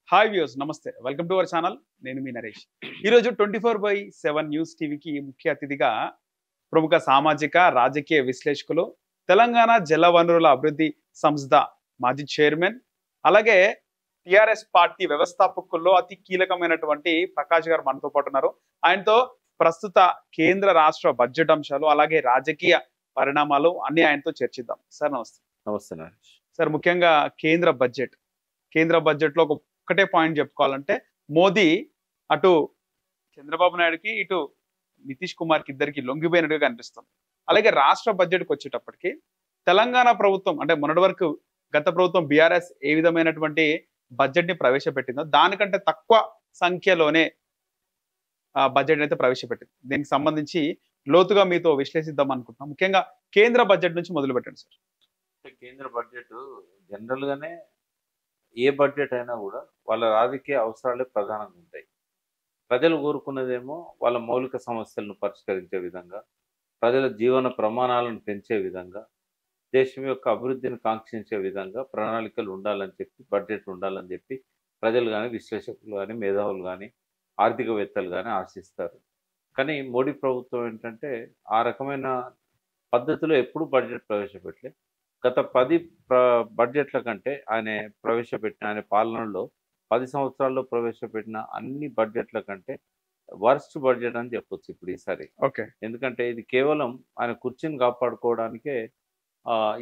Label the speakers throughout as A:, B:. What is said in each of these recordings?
A: Hi views నమస్తే welcome to our channel నేను మీ నరేష్ ఈరోజు 24/7 న్యూస్ టీవీకి ముఖ్య అతిథిగా ప్రముఖ సామాజిక రాజకీయ విశ్లేషకులు తెలంగాణ జలవనరుల అభివృద్ధి సంస్థ మాజీ చైర్మన్ అలాగే టిఆర్ఎస్ పార్టీ వ్యవస్థాపకుల్లో అతి కీలకమైనటువంటి ప్రకాష్ గారు మనతో పాటు ఉన్నారు. ఆయనతో ప్రస్తుత కేంద్ర రాష్ట్ర బడ్జెట్ అంశాలు అలాగే రాజకీయ పరిణామాలు అన్ని ఆయనతో చర్చిద్దాం. సార్ నమస్తే.
B: నమస్తే నరేష్.
A: సార్ ముఖ్యంగా కేంద్ర బడ్జెట్ లో ఒక్కటే పాయింట్ చెప్పుకోవాలంటే మోదీ అటు చంద్రబాబు నాయుడుకి ఇటు నితీష్ కుమార్కి ఇద్దరికి లొంగిపోయినట్టుగా కనిపిస్తుంది. అలాగే రాష్ట్ర బడ్జెట్కి వచ్చేటప్పటికి తెలంగాణ ప్రభుత్వం అంటే మొన్నటి వరకు గత ప్రభుత్వం బీఆర్ఎస్ ఏ విధమైనటువంటి బడ్జెట్ ని ప్రవేశపెట్టిందో దానికంటే తక్కువ సంఖ్యలోనే బడ్జెట్ అయితే ప్రవేశపెట్టింది. దీనికి సంబంధించి లోతుగా మీతో విశ్లేషిద్దాం అనుకుంటున్నాం. ముఖ్యంగా కేంద్ర బడ్జెట్ నుంచి మొదలు పెట్టండి సార్.
B: కేంద్ర బడ్జెట్ జనరల్ గానే ఏ బడ్జెట్ అయినా కూడా వాళ్ళ రాజకీయ అవసరాలే ప్రధానంగా ఉంటాయి. ప్రజలు కోరుకున్నదేమో వాళ్ళ మౌలిక సమస్యలను పరిష్కరించే విధంగా, ప్రజల జీవన ప్రమాణాలను పెంచే విధంగా, దేశం యొక్క అభివృద్ధిని కాంక్షించే విధంగా ప్రణాళికలు ఉండాలని చెప్పి, బడ్జెట్ ఉండాలని చెప్పి ప్రజలు కానీ, విశ్లేషకులు కానీ, మేధావులు కానీ, ఆర్థికవేత్తలు కానీ ఆశిస్తారు. కానీ మోడీ ప్రభుత్వం ఏంటంటే ఆ రకమైన పద్ధతిలో ఎప్పుడు బడ్జెట్ ప్రవేశపెట్టలే. గత 10 బడ్జెట్ల కంటే ఆయన పాలనలో 10 సంవత్సరాల్లో ప్రవేశపెట్టిన అన్ని బడ్జెట్ల కంటే వర్స్ట్ బడ్జెట్ అని చెప్పొచ్చు ఇప్పుడు ఈసారి.
A: ఓకే.
B: ఎందుకంటే ఇది కేవలం ఆయన కుర్చీని కాపాడుకోవడానికే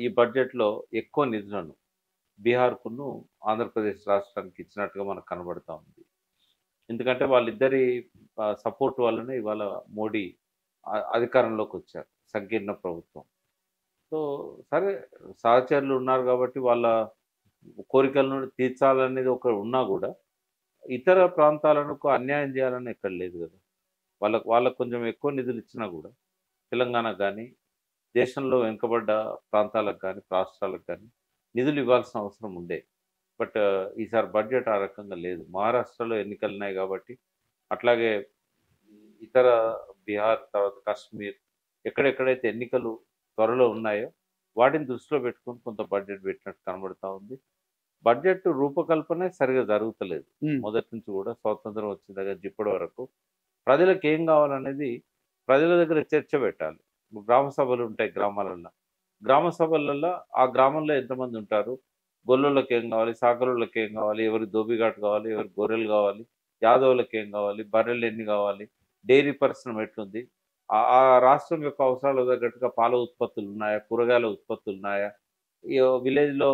B: ఈ బడ్జెట్లో ఎక్కువ నిధులను బీహార్కును ఆంధ్రప్రదేశ్ రాష్ట్రానికి ఇచ్చినట్టుగా మనకు కనబడతా ఉంది. ఎందుకంటే వాళ్ళిద్దరి సపోర్ట్ వల్లనే ఇవాళ మోడీ అధికారంలోకి వచ్చారు, సంకీర్ణ ప్రభుత్వం. సో సరే, సహచరులు ఉన్నారు కాబట్టి వాళ్ళ కోరికలను తీర్చాలనేది ఒక ఉన్నా కూడా ఇతర ప్రాంతాలకు అన్యాయం చేయాలని ఎక్కడ లేదు కదా. వాళ్ళకు కొంచెం ఎక్కువ నిధులు ఇచ్చినా కూడా తెలంగాణకు కానీ, దేశంలో వెనుకబడ్డ ప్రాంతాలకు కానీ, రాష్ట్రాలకు కానీ నిధులు ఇవ్వాల్సిన అవసరం ఉండే. బట్ ఈసారి బడ్జెట్ ఆ రకంగా లేదు. మహారాష్ట్రలో ఎన్నికలు ఉన్నాయి కాబట్టి, అట్లాగే ఇతర బీహార్, తర్వాత కాశ్మీర్, ఎక్కడెక్కడైతే ఎన్నికలు త్వరలో ఉన్నాయో వాటిని దృష్టిలో పెట్టుకొని కొంత బడ్జెట్ పెట్టినట్టు కనబడతా ఉంది. బడ్జెట్ రూపకల్పనే సరిగా జరుగుతలేదు. మొదటి నుంచి కూడా స్వాతంత్రం వచ్చిన దగ్గర ఇప్పటి వరకు ప్రజలకు ఏం కావాలనేది ప్రజల దగ్గర చర్చ పెట్టాలి. గ్రామ సభలు ఉంటాయి గ్రామ సభలలో ఆ గ్రామంలో ఎంతమంది ఉంటారు, గొల్లోళ్ళకి ఏం కావాలి, సాకరోళ్ళకి ఏం కావాలి, ఎవరి దోబిఘాట్ కావాలి, ఎవరి గొర్రెలు కావాలి, యాదవులకి ఏం కావాలి, బర్రెలు ఎన్ని కావాలి, డైరీ పరిశ్రమ ఎట్లుంది, ఆ రాష్ట్రం యొక్క అవసరాలకు తగ్గట్టుగా పాల ఉత్పత్తులు ఉన్నాయా, కూరగాయల ఉత్పత్తులు ఉన్నాయా, ఈ విలేజ్లో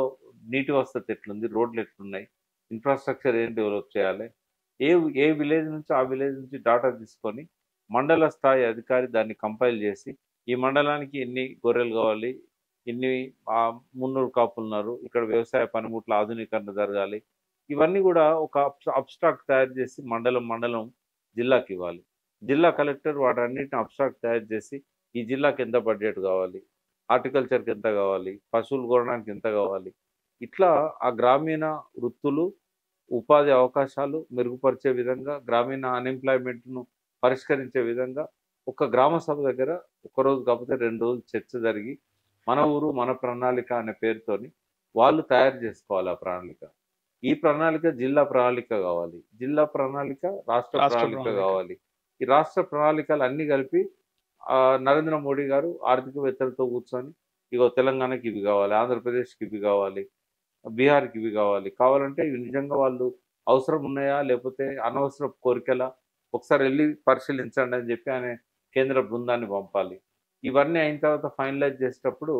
B: నీటి వసతి ఎట్లుంది, రోడ్లు ఎట్లున్నాయి, ఇన్ఫ్రాస్ట్రక్చర్ ఏం డెవలప్ చేయాలి, ఏ విలేజ్ నుంచి ఆ విలేజ్ నుంచి డాటా తీసుకొని మండల స్థాయి అధికారి దాన్ని కంపైల్ చేసి ఈ మండలానికి ఎన్ని గొర్రెలు కావాలి, ఇన్ని 300 కాపులు ఉన్నారు, ఇక్కడ వ్యవసాయ పనిముట్ల ఆధునీకరణ జరగాలి, ఇవన్నీ కూడా ఒక అబ్స్ట్రాక్ట్ తయారు చేసి మండలం జిల్లాకి ఇవ్వాలి. జిల్లా కలెక్టర్ వాటన్నిటిని అబ్స్ట్రాక్ట్ తయారు చేసి ఈ జిల్లాకి ఎంత బడ్జెట్ కావాలి, హార్టికల్చర్కి ఎంత కావాలి, పశువులు కొనడానికి ఎంత కావాలి, ఇట్లా ఆ గ్రామీణ వృత్తులు, ఉపాధి అవకాశాలు మెరుగుపరిచే విధంగా, గ్రామీణ అన్ఎంప్లాయ్మెంట్ను పరిష్కరించే విధంగా ఒక గ్రామ సభ దగ్గర ఒకరోజు కాకపోతే 2 రోజులు చర్చ జరిగి మన ఊరు మన ప్రణాళిక అనే పేరుతోని వాళ్ళు తయారు చేసుకోవాలి ఆ ప్రణాళిక. ఈ ప్రణాళిక జిల్లా ప్రణాళిక కావాలి, జిల్లా ప్రణాళిక రాష్ట్ర ప్రణాళిక కావాలి. ఈ రాష్ట్ర ప్రణాళికలు అన్నీ కలిపి నరేంద్ర మోడీ గారు ఆర్థికవేత్తలతో కూర్చొని ఇగో తెలంగాణకి ఇవి కావాలి, ఆంధ్రప్రదేశ్కి ఇవి కావాలి, బీహార్కి ఇవి కావాలంటే ఇవి నిజంగా వాళ్ళు అవసరం ఉన్నాయా లేకపోతే అనవసర కోరికలా ఒకసారి వెళ్ళి పరిశీలించండి అని చెప్పి ఆయన కేంద్ర బృందాన్ని పంపాలి. ఇవన్నీ అయిన తర్వాత ఫైనలైజ్ చేసేటప్పుడు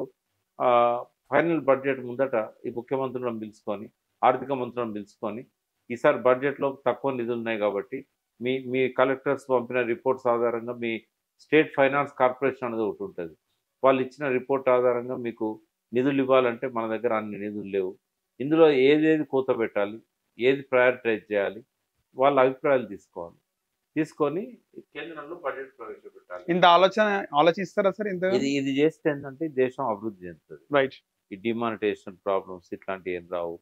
B: ఫైనల్ బడ్జెట్ ముందట ఈ ముఖ్యమంత్రులను పిలుచుకొని, ఆర్థిక మంత్రులను పిలుచుకొని ఈసారి బడ్జెట్లో తక్కువ నిధులు ఉన్నాయి కాబట్టి మీ కలెక్టర్స్ పంపిన రిపోర్ట్స్ ఆధారంగా మీ స్టేట్ ఫైనాన్స్ కార్పొరేషన్ అనేది ఒకటి ఉంటుంది, వాళ్ళు ఇచ్చిన రిపోర్ట్ ఆధారంగా మీకు నిధులు ఇవ్వాలంటే మన దగ్గర అన్ని నిధులు లేవు, ఇందులో ఏది కోత పెట్టాలి, ఏది ప్రయారిటైజ్ చేయాలి, వాళ్ళ అభిప్రాయాలు తీసుకొని కేంద్రంలో బడ్జెట్ ప్రవేశపెట్టాలి.
A: ఇంత ఆలోచిస్తారా సార్?
B: ఇది చేస్తే ఏంటంటే దేశం అభివృద్ధి చెందుతుంది.
A: రైట్.
B: ఈ డిమానిటైజేషన్ ప్రాబ్లమ్స్ ఇట్లాంటివి ఏం రావు,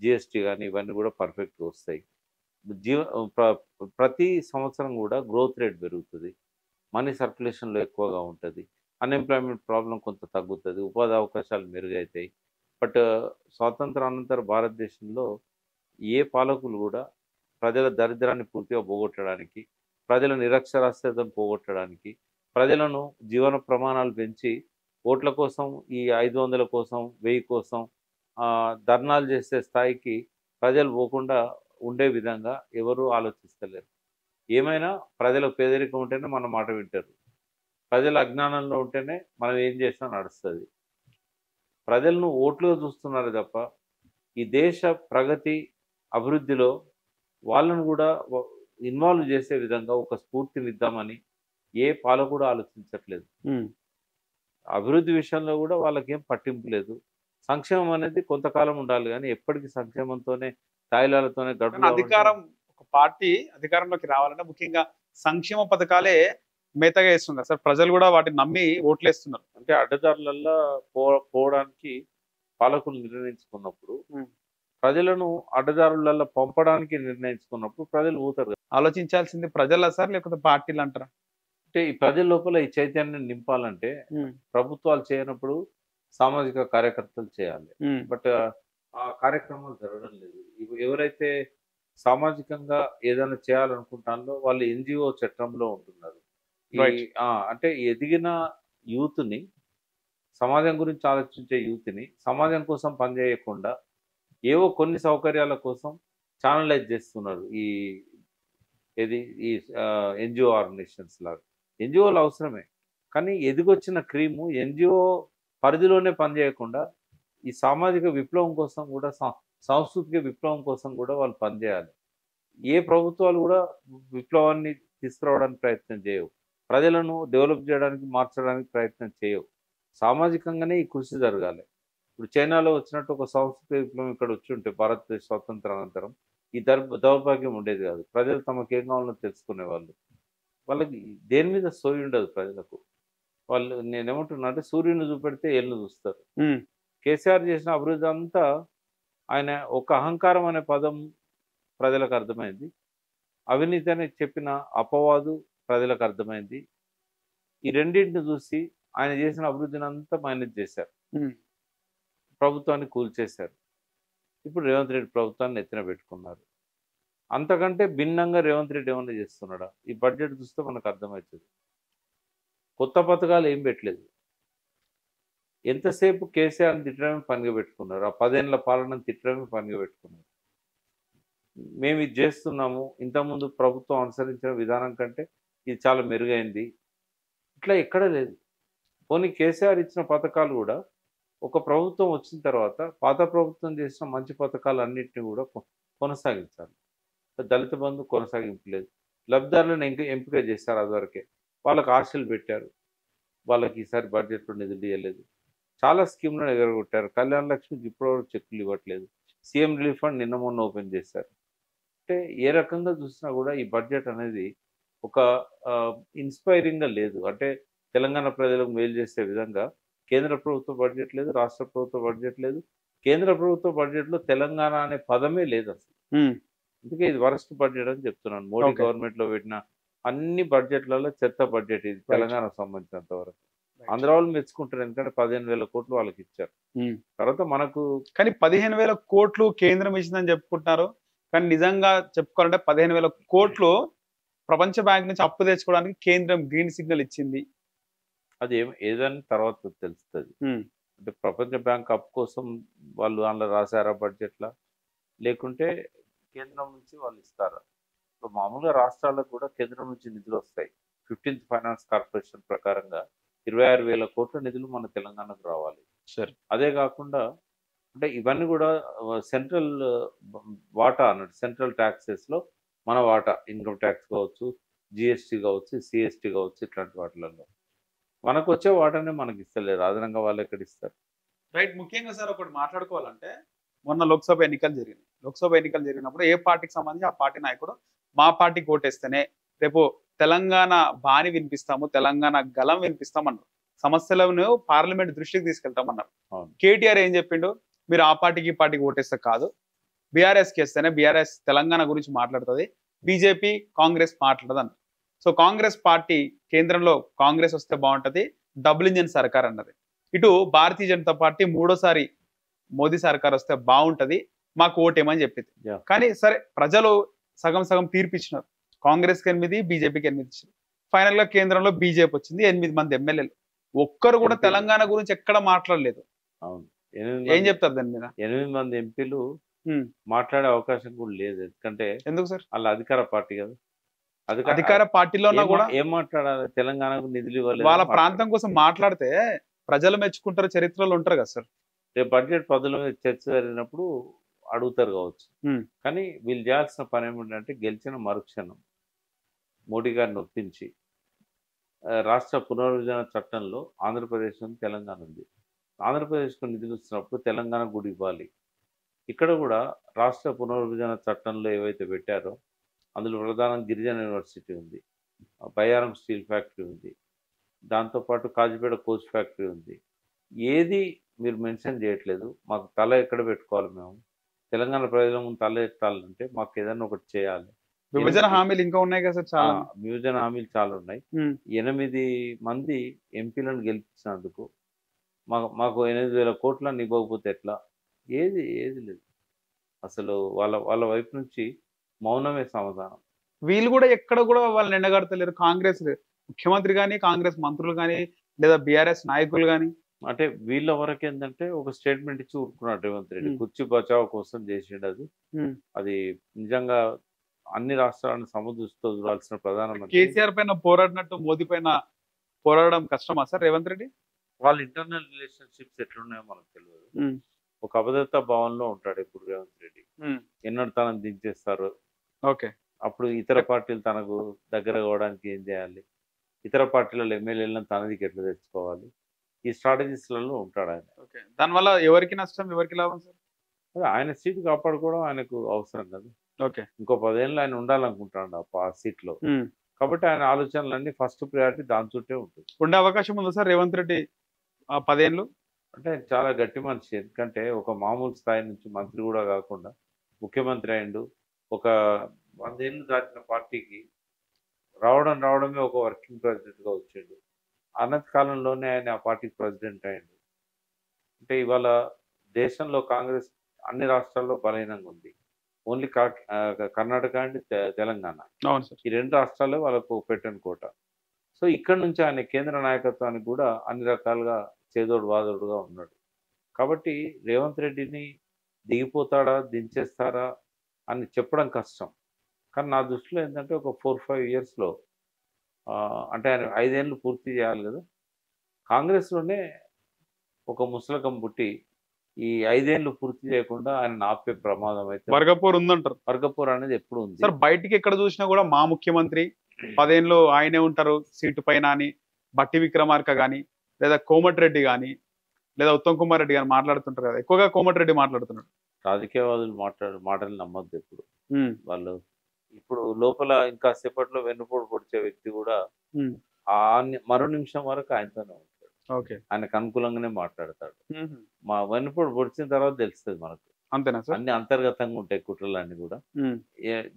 B: జిఎస్టీ కానీ ఇవన్నీ కూడా పర్ఫెక్ట్గా వస్తాయి. ప్రతి సంవత్సరం కూడా గ్రోత్ రేట్ పెరుగుతుంది, మనీ సర్క్యులేషన్లో ఎక్కువగా ఉంటుంది, అన్ఎంప్లాయ్మెంట్ ప్రాబ్లం కొంత తగ్గుతుంది, ఉపాధి అవకాశాలు మెరుగవుతాయి. బట్ స్వాతంత్రానంతర భారతదేశంలో ఏ పాలకులు కూడా ప్రజల దరిద్రాన్ని పూర్తిగా పోగొట్టడానికి, ప్రజల నిరక్షరాస్యతను పోగొట్టడానికి, ప్రజలను జీవన ప్రమాణాలు పెంచి ఓట్ల కోసం, ఈ 500 కోసం, 1000 కోసం ధర్నాలు చేసే స్థాయికి ప్రజలు పోకుండా ఉండే విధంగా ఎవరు ఆలోచిస్తలేరు. ఏమైనా ప్రజలకు పేదరికం ఉంటేనే మన మాట వింటారు. ప్రజల అజ్ఞానంలో ఉంటేనే మనం ఏం చేసినా నడుస్తుంది. ప్రజలను ఓట్లుగా చూస్తున్నారు తప్ప ఈ దేశ ప్రగతి, అభివృద్ధిలో వాళ్ళను కూడా ఇన్వాల్వ్ చేసే విధంగా ఒక స్ఫూర్తినిద్దామని ఏ పాలకుడు ఆలోచించట్లేదు. అభివృద్ధి విషయంలో కూడా వాళ్ళకేం పట్టింపు లేదు. సంక్షేమం అనేది కొంతకాలం ఉండాలి కానీ ఎప్పటికీ సంక్షేమంతోనే, తాయిలాలతోనే
A: అధికారం ఒక పార్టీ అధికారంలోకి రావాలంటే ముఖ్యంగా సంక్షేమ పథకాలే మేతగా వేస్తున్నారు సార్. ప్రజలు కూడా వాటిని నమ్మి ఓట్లేస్తున్నారు.
B: అంటే అడ్డదారులల్లో పోవడానికి పాలకులు నిర్ణయించుకున్నప్పుడు, ప్రజలను అడ్డదారులలో పంపడానికి నిర్ణయించుకున్నప్పుడు ప్రజలు పోతారు.
A: ఆలోచించాల్సింది ప్రజల సార్ లేకపోతే పార్టీలు అంటారా?
B: అంటే ఈ ప్రజల లోపల ఈ చైతన్యం నింపాలంటే ప్రభుత్వాలు చేయనప్పుడు సామాజిక కార్యకర్తలు చేయాలి. బట్ ఆ కార్యక్రమాలు జరగడం లేదు. ఎవరైతే సామాజికంగా ఏదైనా చేయాలనుకుంటారో వాళ్ళు ఎన్జిఓ చట్టంలో ఉంటున్నారు. అంటే ఎదిగిన యూత్ని, సమాజం గురించి ఆలోచించే యూత్ని సమాజం కోసం పనిచేయకుండా ఏవో కొన్ని సౌకర్యాల కోసం ఛానలైజ్ చేస్తున్నారు. ఈ ఎన్జిఓ ఆర్గనైజేషన్స్ లాగా. ఎన్జిఓలు అవసరమే, కానీ ఎదిగొచ్చిన క్రీము ఎన్జిఓ పరిధిలోనే పనిచేయకుండా ఈ సామాజిక విప్లవం కోసం కూడా, సాంస్కృతిక విప్లవం కోసం కూడా వాళ్ళు పనిచేయాలి. ఏ ప్రభుత్వాలు కూడా విప్లవాన్ని తీసుకురావడానికి ప్రయత్నం చేయవు. ప్రజలను డెవలప్ చేయడానికి, మార్చడానికి ప్రయత్నం చేయవు. సామాజికంగానే ఈ కృషి జరగాలి. ఇప్పుడు చైనాలో వచ్చినట్టు ఒక సాంస్కృతిక విప్లవం ఇక్కడ వచ్చి ఉంటే భారతదేశ స్వాతంత్ర అనంతరం ఈ దౌర్భాగ్యం ఉండేది కాదు. ప్రజలు తమకు ఏం కావాలో తెలుసుకునేవాళ్ళు. వాళ్ళకి దేని మీద సోయి ఉండదు ప్రజలకు. వాళ్ళు నేనేమంటున్నా అంటే సూర్యుని చూపెడితే ఏళ్ళు చూస్తారు. కేసీఆర్ చేసిన అభివృద్ధి అంతా ఆయన ఒక అహంకారం అనే పదం ప్రజలకు అర్థమైంది. అవినీతి అని చెప్పిన అపవాదు ప్రజలకు అర్థమైంది. ఈ రెండింటిని చూసి ఆయన చేసిన అభివృద్ధిని అంతా మేనేజ్ చేశారు. ప్రభుత్వాన్ని కూల్చేశారు. ఇప్పుడు రేవంత్ రెడ్డి ప్రభుత్వాన్ని ఎత్తిన పెట్టుకున్నారు. అంతకంటే భిన్నంగా రేవంత్ రెడ్డి ఏమన్నా చేస్తున్నాడా? ఈ బడ్జెట్ చూస్తే మనకు అర్థమవుతుంది. కొత్త పథకాలు ఏం పెట్టలేదు. ఎంతసేపు కేసీఆర్ని తిట్టడమే పనిగా పెట్టుకున్నారు. ఆ 10 ఏళ్ల పాలనను తిట్టడమే పనిగా పెట్టుకున్నారు. మేము ఇది చేస్తున్నాము, ఇంతకుముందు ప్రభుత్వం అనుసరించిన విధానం కంటే ఇది చాలా మెరుగైంది, ఇట్లా ఎక్కడ లేదు. పోనీ కేసీఆర్ ఇచ్చిన పథకాలు కూడా ఒక ప్రభుత్వం వచ్చిన తర్వాత పాత ప్రభుత్వం చేసిన మంచి పథకాలు అన్నింటినీ కూడా కొనసాగించాలి. దళిత బంధు కొనసాగించలేదు. లబ్ధిదారులను ఎంపిక చేశారు. అదివరకే వాళ్ళకి ఆశలు పెట్టారు. వాళ్ళకి ఈసారి బడ్జెట్లో నిధులు ఇవ్వలేదు. చాలా స్కీమ్లను ఎగరగొట్టారు. కళ్యాణ లక్ష్మికి ఇప్పటివరకు చెక్కులు ఇవ్వట్లేదు. సీఎం రిలీఫ్ ఫండ్ నిన్న మొన్న ఓపెన్ చేశారు. అంటే ఏ రకంగా చూసినా కూడా ఈ బడ్జెట్ అనేది ఒక ఇన్స్పైరింగ్గా లేదు. అంటే తెలంగాణ ప్రజలకు మేలు చేసే విధంగా కేంద్ర ప్రభుత్వ బడ్జెట్ లేదు, రాష్ట్ర ప్రభుత్వ బడ్జెట్ లేదు. కేంద్ర ప్రభుత్వ బడ్జెట్లో తెలంగాణ అనే పదమే లేదు అసలు. అందుకే ఇది వరస్ట్ బడ్జెట్ అని చెప్తున్నాను. మోడీ గవర్నమెంట్లో పెట్టిన అన్ని బడ్జెట్లలో చెత్త బడ్జెట్ ఇది తెలంగాణకు సంబంధించినంత వరకు. ఆంధ్ర వాళ్ళు మెచ్చుకుంటారు, ఎందుకంటే 15,000 కోట్లు వాళ్ళకి ఇచ్చారు. తర్వాత మనకు
A: కానీ 15,000 కోట్లు కేంద్రం ఇచ్చిందని చెప్పుకుంటున్నారు. కానీ నిజంగా చెప్పుకోవాలంటే 15,000 కోట్లు ప్రపంచ బ్యాంక్ నుంచి అప్పు తెచ్చుకోవడానికి కేంద్రం గ్రీన్ సిగ్నల్ ఇచ్చింది.
B: అది ఏదని తర్వాత తెలుస్తుంది. అంటే ప్రపంచ బ్యాంక్ అప్పు కోసం వాళ్ళు దానిలో రాశారా బడ్జెట్లో, లేకుంటే కేంద్రం నుంచి వాళ్ళు ఇస్తారా? ఇప్పుడు మామూలుగా రాష్ట్రాలకు కూడా కేంద్రం నుంచి నిధులు వస్తాయి. 15th ఫైనాన్స్ కార్పొరేషన్ ప్రకారంగా 26,000 కోట్ల నిధులు మన తెలంగాణకు రావాలి.
A: సరే,
B: అదే కాకుండా అంటే ఇవన్నీ కూడా సెంట్రల్ వాటా అన్నట్టు. సెంట్రల్ ట్యాక్సెస్లో మన వాటా, ఇన్కమ్ ట్యాక్స్ కావచ్చు, జిఎస్టీ కావచ్చు, సిఎస్టీ కావచ్చు, ఇట్లాంటి వాటిలలో మనకు వచ్చే వాటానే మనకి ఇస్తలేరు. అదనంగా వాళ్ళు ఎక్కడ ఇస్తారు?
A: రైట్. ముఖ్యంగా సార్ ఒకటి మాట్లాడుకోవాలంటే మొన్న లోక్సభ ఎన్నికలు జరిగింది. లోక్సభ ఎన్నికలు జరిగినప్పుడు ఏ పార్టీకి సంబంధించి ఆ పార్టీ నాయకుడు మా పార్టీకి ఓటేస్తేనే రేపు తెలంగాణ బాని వినిపిస్తాము, తెలంగాణ గలం వినిపిస్తామన్నారు. సమస్యలను పార్లమెంట్ దృష్టికి తీసుకెళ్తామన్నారు. కేటీఆర్ ఏం చెప్పిండు? మీరు ఆ పార్టీకి ఈ పార్టీకి ఓటేస్తే కాదు, బీఆర్ఎస్కి వేస్తేనే బీఆర్ఎస్ తెలంగాణ గురించి మాట్లాడుతుంది, బీజేపీ కాంగ్రెస్ మాట్లాడదు అన్నారు. సో కాంగ్రెస్ పార్టీ కేంద్రంలో కాంగ్రెస్ వస్తే బాగుంటది, డబుల్ ఇంజన్ సర్కార్ అన్నది. ఇటు భారతీయ జనతా పార్టీ మూడోసారి మోదీ సర్కార్ వస్తే బాగుంటది, మాకు ఓటేమని చెప్పింది.
B: Yeah.
A: కానీ సరే ప్రజలు సగం సగం తీర్పు ఇచ్చినారు. కాంగ్రెస్కి 8, బీజేపీకి 8 ఇచ్చారు. ఫైనల్ గా కేంద్రంలో బీజేపీ వచ్చింది, 8 మంది ఎమ్మెల్యేలు. ఒక్కరు కూడా
B: ఎంపీలు.
A: తెలంగాణ గురించి ఎక్కడ మాట్లాడలేదు.
B: అవును.
A: ఏం చెప్తారు దాని మీద?
B: 8 మంది ఎంపీలు
A: ఉమ్.
B: మాట్లాడే అవకాశం కూడా లేదు. ఎందుకంటే
A: ఎందుకు సార్?
B: వాళ్ళ అధికార పార్టీ కదా.
A: అధికార పార్టీలో కూడా
B: ఏం మాట్లాడాలి? తెలంగాణకు నిధులు ఇవ్వలేదు.
A: వాళ్ళ ప్రాంతం కోసం మాట్లాడితే ప్రజలు మెచ్చుకుంటారు, చరిత్రలో ఉంటారు కదా సార్.
B: రేపు బడ్జెట్ పద్ధతుల మీద చర్చ జరిగినప్పుడు అడుగుతారు కావచ్చు.
A: ఉమ్.
B: కానీ వీళ్ళు చేయాల్సిన పని ఏమిటంటే గెలిచిన మరుక్షణం మోడీ గారిని ఒప్పించి రాష్ట్ర పునర్విభజన చట్టంలో ఆంధ్రప్రదేశ్ ఉంది, తెలంగాణ ఉంది. ఆంధ్రప్రదేశ్కు నిధులు ఇచ్చినప్పుడు తెలంగాణ కూడా ఇవ్వాలి. ఇక్కడ కూడా రాష్ట్ర పునర్విభజన చట్టంలో ఏవైతే పెట్టారో అందులో ప్రధానంగా గిరిజన యూనివర్సిటీ ఉంది, బయ్యారం స్టీల్ ఫ్యాక్టరీ ఉంది, దాంతోపాటు కాజీపేట కోచ్ ఫ్యాక్టరీ ఉంది. ఏది మీరు మెన్షన్ చేయట్లేదు. మాకు తల ఎక్కడ పెట్టుకోవాలి? మేము తెలంగాణ ప్రజల ముందు తల ఎత్తాలంటే మాకు ఏదైనా ఒకటి చేయాలి.
A: విభజన హామీలు ఇంకా ఉన్నాయి కదా సార్ చాలా.
B: విభజన హామీలు చాలా ఉన్నాయి.
A: ఉమ్.
B: 8 మంది ఎంపీలను గెలిపించినందుకు మాకు 8,000 కోట్లను ఇవ్వకపోతే ఎట్లా? ఏది లేదు. అసలు వాళ్ళ వైపు నుంచి మౌనమే సమాధానం.
A: వీళ్ళు కూడా ఎక్కడ కూడా వాళ్ళని ఎండగడతలేరు. కాంగ్రెస్ ముఖ్యమంత్రి కానీ, కాంగ్రెస్ మంత్రులు కానీ, లేదా బీఆర్ఎస్ నాయకులు కానీ.
B: అంటే వీళ్ళ వరకు ఏంటంటే ఒక స్టేట్మెంట్ ఇచ్చి ఊరుకున్నాడు రేవంత్ రెడ్డి. కుర్చీ బచావ్ కోసం చేసిండు అది. అది నిజంగా అన్ని రాష్ట్రాలను సమదృష్టితో చూడాల్సిన ప్రధానమంత్రి.
A: కేసీఆర్ పైన పోరాడినట్టు మోదీ పైన పోరాడడం కష్టమా సార్ రేవంత్ రెడ్డి?
B: వాళ్ళ ఇంటర్నల్ రిలేషన్షిప్స్ ఎట్లున్నాయో మనకు తెలియదు. ఒక అభద్రతా భావంలో ఉంటాడు ఇప్పుడు రేవంత్ రెడ్డి. ఎన్నడూ తనను దించేస్తారు.
A: ఓకే.
B: అప్పుడు ఇతర పార్టీలు తనకు దగ్గర కావడానికి ఏం చేయాలి, ఇతర పార్టీలలో ఎమ్మెల్యేలను తనదికి ఎట్లా తెచ్చుకోవాలి, ఈ స్ట్రాటజీస్లలో ఉంటాడు ఆయన.
A: దానివల్ల ఎవరికి నష్టం, ఎవరికి లాభం సార్?
B: ఆయన సీట్ కాపాడుకోవడం ఆయనకు అవసరం కదా.
A: ఓకే.
B: ఇంకో 10 ఏళ్ళు ఆయన ఉండాలనుకుంటాడు ఆ సీట్లో. కాబట్టి ఆయన ఆలోచనలన్నీ ఫస్ట్ ప్రయారిటీ దాని చుట్టే ఉంటుంది.
A: ఉండే అవకాశం ఉందా సార్ రేవంత్ రెడ్డి 10 ఏళ్ళు?
B: అంటే చాలా గట్టి మనిషి. ఎందుకంటే ఒక మామూలు స్థాయి నుంచి మంత్రి కూడా కాకుండా ముఖ్యమంత్రి అయిండు. ఒక 100 ఏళ్ళు దాటిన పార్టీకి రావడమే ఒక వర్కింగ్ ప్రెసిడెంట్గా వచ్చాడు. అనంత కాలంలోనే ఆయన ఆ పార్టీకి ప్రెసిడెంట్ అయ్యిండు. అంటే ఇవాళ దేశంలో కాంగ్రెస్ అన్ని రాష్ట్రాల్లో బలహీనంగా ఉంది. ఓన్లీ కర్ణాటక అండ్ తెలంగాణ, ఈ 2 రాష్ట్రాలే వాళ్ళకు పెట్టని కోట. సో ఇక్కడ నుంచి ఆయన కేంద్ర నాయకత్వానికి కూడా అన్ని రకాలుగా చేదోడు వాదోడుగా ఉన్నాడు. కాబట్టి రేవంత్ రెడ్డిని దిగిపోతాడా, దించేస్తారా అని చెప్పడం కష్టం. కానీ నా దృష్టిలో ఏంటంటే ఒక 4-5 ఇయర్స్లో, అంటే ఆయన 5 ఏళ్ళు పూర్తి చేయాలి కదా. కాంగ్రెస్లోనే ఒక ముసలకం పుట్టి ఈ 5 ఏళ్ళు పూర్తి చేయకుండా ఆయన ఆపే ప్రమాదం అయితే
A: వర్గపూర్ ఉందంటారు.
B: వర్గపూర్ అనేది ఎప్పుడు ఉంది
A: సార్. బయటికి ఎక్కడ చూసినా కూడా మా ముఖ్యమంత్రి 10 ఏళ్ళు ఆయనే ఉంటారు సీటు పైన అని బట్టి విక్రమార్క కానీ, లేదా కోమటిరెడ్డి కానీ, లేదా ఉత్తమ్ కుమార్ రెడ్డి కానీ మాట్లాడుతుంటారు కదా. ఎక్కువగా కోమటిరెడ్డి మాట్లాడుతున్నాడు.
B: రాజకీయవాదులు మాటలు నమ్మద్దు ఎప్పుడు. వాళ్ళు ఇప్పుడు లోపల ఇంకా సేపట్లో వెన్నుపోటు పొడిచే వ్యక్తి కూడా మరో నిమిషం వరకు ఆయనతోనే ఉంటాడు. ఆయనకు అనుకూలంగానే మాట్లాడతాడు. మా వెన్నుపోటు పొడిచిన తర్వాత తెలుస్తుంది మనకు.
A: అంతేనా సార్?
B: అన్ని అంతర్గతంగా ఉంటాయి కుట్రలన్నీ కూడా.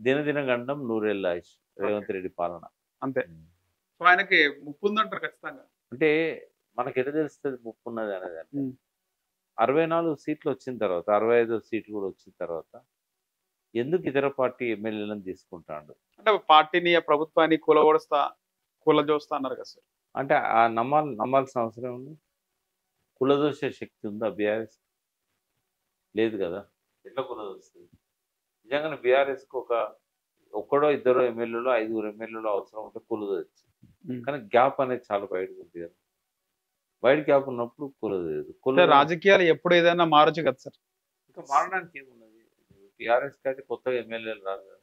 B: దినదిన గండం 100 ఏళ్ళ ఆయుష్ రేవంత్ రెడ్డి పాలన.
A: అంతే. ఆయనకి ముప్పు ఉందంటారు ఖచ్చితంగా.
B: అంటే మనకి ఎట్లా తెలుస్తుంది ముప్పు ఉన్నది అనేది? అంటే 64 సీట్లు వచ్చిన తర్వాత, 65 సీట్లు కూడా వచ్చిన తర్వాత ఎందుకు ఇతర పార్టీ ఎమ్మెల్యేలను తీసుకుంటాడు?
A: అంటే పార్టీని, ప్రభుత్వాన్ని కూలజోస్తా అన్నారు కదా సార్.
B: అంటే ఆ నమ్మాల్సిన అవసరం ఉంది. కులదోసే శక్తి ఉందా బీఆర్ఎస్? లేదు కదా. ఎట్లా కులదోస్తుంది? నిజంగానే బీఆర్ఎస్కి ఒక్కడో ఇద్దరు ఎమ్మెల్యేలు, 5 ఎమ్మెల్యేలు అవసరం ఉంటే కులదోచ్చు. కానీ గ్యాప్ అనేది చాలా బయటకు ఉంది కదా. బయట గ్యాప్ ఉన్నప్పుడు కులదోదు.
A: రాజకీయాలు ఎప్పుడు ఏదైనా మారచ్చు కదా సార్.
B: ఇంకా మారడానికి ఏమున్నది? టీఆర్ఎస్కి అయితే కొత్తగా ఎమ్మెల్యేలు రాదు కదా.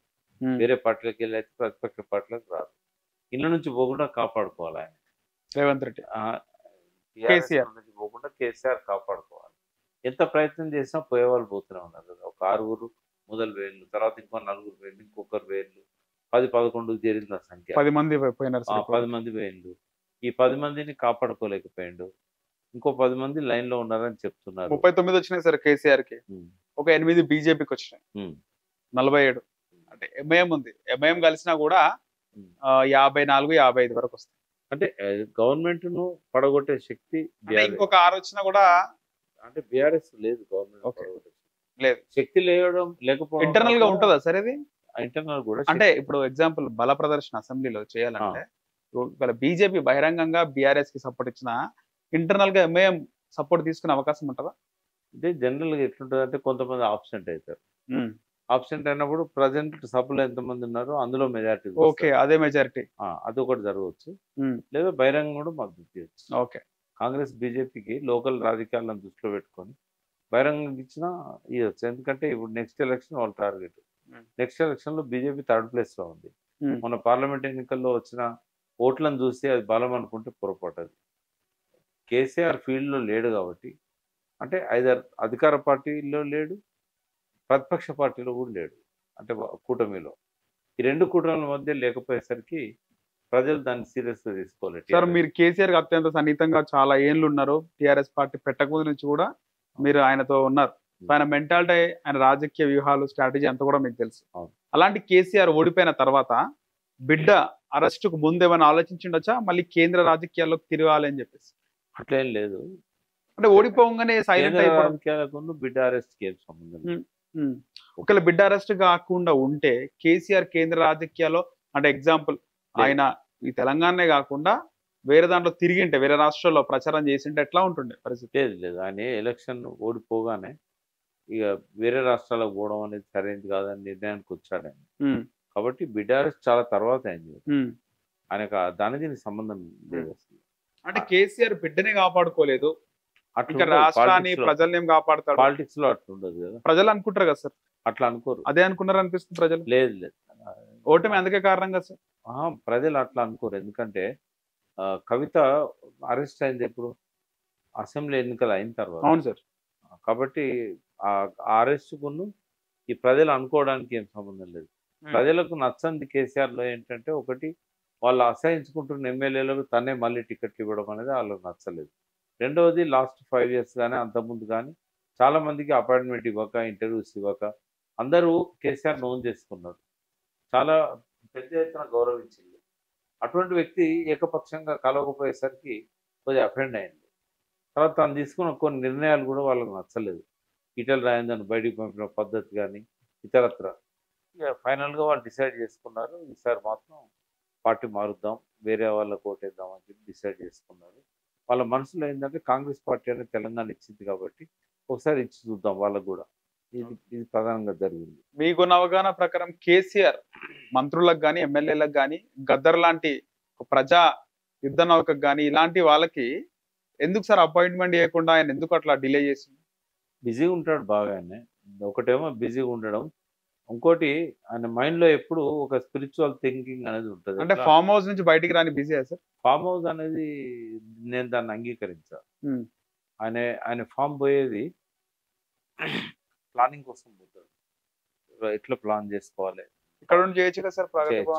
B: వేరే పార్టీలకు వెళ్ళి అయితే ప్రతిపక్ష పార్టీలకు రాదు. ఇళ్ళ నుంచి పోకుండా కాపాడుకోవాలి ఆయన
A: రేవంత్ రెడ్డి.
B: కేసీఆర్ నుంచి పోకుండా కేసీఆర్ కాపాడుకోవాలి. ఎంత ప్రయత్నం చేసినా పోయేవాళ్ళు పోతూనే ఉన్నారు కదా. ఒక 6 మొదలు వేళ్ళు, తర్వాత ఇంకో 4 వేళ్ళు, ఇంకొకరు వేళ్ళు, 10-11 చేరిన సంఖ్య.
A: 10 మంది పోయినారు.
B: 10 మంది వేళ్ళు. ఈ 10 మందిని కాపాడుకోలేకపోయిండు. ఇంకో 10 మంది లైన్ లో ఉన్నారని చెప్తున్నారు.
A: 39 వచ్చినాయి సార్ కేసీఆర్ కి. ఒక 8 బీజేపీకి వచ్చినాయి. 47 అంటే ఎంఐఎం ఉంది. ఎంఐఎం కలిసినా కూడా 54-55 వరకు వస్తాయి.
B: అంటే గవర్నమెంట్ ను పడగొట్టే శక్తి
A: ఇంకొక 6 వచ్చినా కూడా
B: అంటే బీఆర్ఎస్ లేదు గవర్నమెంట్.
A: లేదు.
B: శక్తి లేకపోవడం
A: ఇంటర్నల్ గా ఉంటుందా సార్ ఇది?
B: ఇంటర్నల్ కూడా
A: అంటే ఇప్పుడు ఎగ్జాంపుల్ బల ప్రదర్శన అసెంబ్లీలో చేయాలంటే ఒకవేళ బీజేపీ బహిరంగంగా బీఆర్ఎస్ కి సపోర్ట్ ఇచ్చినా ఇంటర్నల్ గా ఎంఐఎం సపోర్ట్ తీసుకునే అవకాశం ఉంటుందా?
B: అంటే జనరల్ గా ఎట్లుంటుంది అంటే కొంతమంది ఆబ్సెంట్ అవుతారు. ఆబ్సెంట్ అయినప్పుడు ప్రజెంట్ సభలో ఎంతమంది ఉన్నారో అందులో మెజారిటీ
A: ఓకే, అదే మెజారిటీ.
B: అదొకటి జరగవచ్చు. లేదా బహిరంగ కూడా మద్దతు చేయొచ్చు.
A: ఓకే.
B: కాంగ్రెస్ బీజేపీకి లోకల్ రాజకీయాలను దృష్టిలో పెట్టుకొని బహిరంగంగా ఇచ్చినా ఇవ్వచ్చు. ఎందుకంటే ఇప్పుడు నెక్స్ట్ ఎలక్షన్ వాళ్ళ టార్గెట్. నెక్స్ట్ ఎలక్షన్ లో బీజేపీ థర్డ్ ప్లేస్ లో ఉంది. మన పార్లమెంట్ ఎన్నికల్లో వచ్చిన ఓట్లను చూసి అది బలం అనుకుంటే పొరపాటు. అది కేసీఆర్ ఫీల్డ్ లో లేడు కాబట్టి, అంటే ఐదర్ అధికార పార్టీలో లేడు, ప్రతిపక్ష పార్టీలో కూడా లేడు, అంటే కూటమిలో. ఈ రెండు కూటమిల మధ్య లేకపోయేసరికి ప్రజలు దాన్ని సీరియస్ గా తీసుకోలేదు.
A: సార్ మీరు కేసీఆర్ అత్యంత సన్నిహితంగా చాలా ఏళ్ళు ఉన్నారు. టీఆర్ఎస్ పార్టీ పెట్టకముందు నుంచి కూడా మీరు ఆయనతో ఉన్నారు. ఆయన మెంటాలిటీ, ఆయన రాజకీయ వ్యూహాలు, స్ట్రాటజీ అంతా కూడా మీకు తెలుసు. అలాంటి కేసీఆర్ ఓడిపోయిన తర్వాత బిడ్డ అరెస్ట్ కు ముందు ఏమైనా ఆలోచించిండొచ్చా మళ్ళీ కేంద్ర రాజకీయాల్లోకి తిరగాలి అని చెప్పేసి?
B: అట్లేం లేదు.
A: అంటే ఓడిపోగానే సైలెంట్
B: అయిపోవడం బిడ్డ అరెస్ట్ కి సంబంధం.
A: ఒకవేళ బిడ్డ అరెస్ట్ కాకుండా ఉంటే కేసీఆర్ కేంద్ర రాజకీయాల్లో, అంటే ఎగ్జాంపుల్ ఆయన ఈ తెలంగాణనే కాకుండా వేరే దాంట్లో తిరిగింటే, వేరే రాష్ట్రాల్లో ప్రచారం చేసింటే ఎట్లా ఉంటుండే పరిస్థితి?
B: లేదు. ఆయన ఎలక్షన్ ఓడిపోగానే ఇక వేరే రాష్ట్రాలకు పోవడం అనేది సరైనది కాదని నిర్ణయానికి వచ్చాడు ఆయన. కాబట్టి బిడ్డ అరెస్ట్ చాలా తర్వాత అయింది. ఆయనకు దానికి సంబంధం లేదు అసలు.
A: అంటే కేసీఆర్ బిడ్డనే కాపాడుకోలేదు, అట్లా రాష్ట్రాన్ని ప్రజల్ని ఏం కాపాడుతాడు?
B: పాలిటిక్స్ లో అట్లా ఉండదు కదా.
A: ప్రజలు అనుకుంటారు కదా సార్,
B: అట్లా అనుకోరు.
A: అదే అనుకున్నారు అనిపిస్తుంది ప్రజలు.
B: లేదు.
A: ఓటమి అందుకే కారణం కదా సార్?
B: ప్రజలు అట్లా అనుకోరు. ఎందుకంటే కవిత అరెస్ట్ అయింది ఎప్పుడు? అసెంబ్లీ ఎన్నికలు అయిన తర్వాత.
A: అవును సార్.
B: కాబట్టి ఆ అరెస్టుకును ఈ ప్రజలు అనుకోవడానికి ఏం సంబంధం లేదు. ప్రజలకు నచ్చంది కేసీఆర్ లో ఏంటంటే, ఒకటి వాళ్ళు అసహించుకుంటున్న ఎమ్మెల్యేలకు తనే మళ్ళీ టికెట్లు ఇవ్వడం అనేది వాళ్ళకి నచ్చలేదు. రెండవది లాస్ట్ 5 years కానీ అంతకుముందు కానీ చాలా మందికి అపాయింట్మెంట్ ఇవ్వక, ఇంటర్వ్యూస్ ఇవ్వక అందరూ కేసీఆర్ నోన్ చేసుకున్నారు. చాలా పెద్ద ఎత్తున గౌరవించింది. అటువంటి వ్యక్తి ఏకపక్షంగా కలవకపోయేసరికి కొద్దిగా అఫెండ్ అయింది. తర్వాత తను తీసుకున్న కొన్ని నిర్ణయాలు కూడా వాళ్ళకి నచ్చలేదు. ఈటెల రాజేందర్ని బయటికి పంపిన పద్ధతి కానీ ఇతరత్ర. ఇక ఫైనల్గా వాళ్ళు డిసైడ్ చేసుకున్నారు, ఈసారి మాత్రం పార్టీ మారుద్దాం, వేరే వాళ్ళకు ఓటేద్దాం అని చెప్పి డిసైడ్ చేసుకున్నారు. వాళ్ళ మనసులో ఏంటంటే కాంగ్రెస్ పార్టీ అనేది తెలంగాణ ఇచ్చింది కాబట్టి ఒకసారి ఇచ్చి చూద్దాం వాళ్ళకు కూడా. ఇది ప్రధానంగా జరిగింది.
A: మీకున్న అవగాహన ప్రకారం కేసీఆర్ మంత్రులకు కానీ, ఎమ్మెల్యేలకు కానీ, గద్దర్ లాంటి ప్రజా యుద్ధ నౌకకు కానీ ఇలాంటి వాళ్ళకి ఎందుకు సార్ అపాయింట్మెంట్ ఇవ్వకుండా ఆయన ఎందుకు అట్లా డిలే చేసింది?
B: బిజీగా ఉంటాడు బాగా ఆయన. ఒకటేమో బిజీగా ఉండడం, ఇంకోటి ఆయన మైండ్ లో ఎప్పుడు ఒక స్పిరిచువల్ థింకింగ్ అనేది ఉంటుంది.
A: అంటే ఫామ్ హౌస్ నుంచి బయటికి రాని బిజీ సార్?
B: ఫామ్ హౌస్ అనేది నేను దాన్ని అంగీకరించా. ఆయన ఫామ్ పోయేది ప్లానింగ్ కోసం పోతాడు. ఎట్లా ప్లాన్ చేసుకోవాలి,
A: ఇక్కడ నుండి చేయొచ్చు కదా సార్?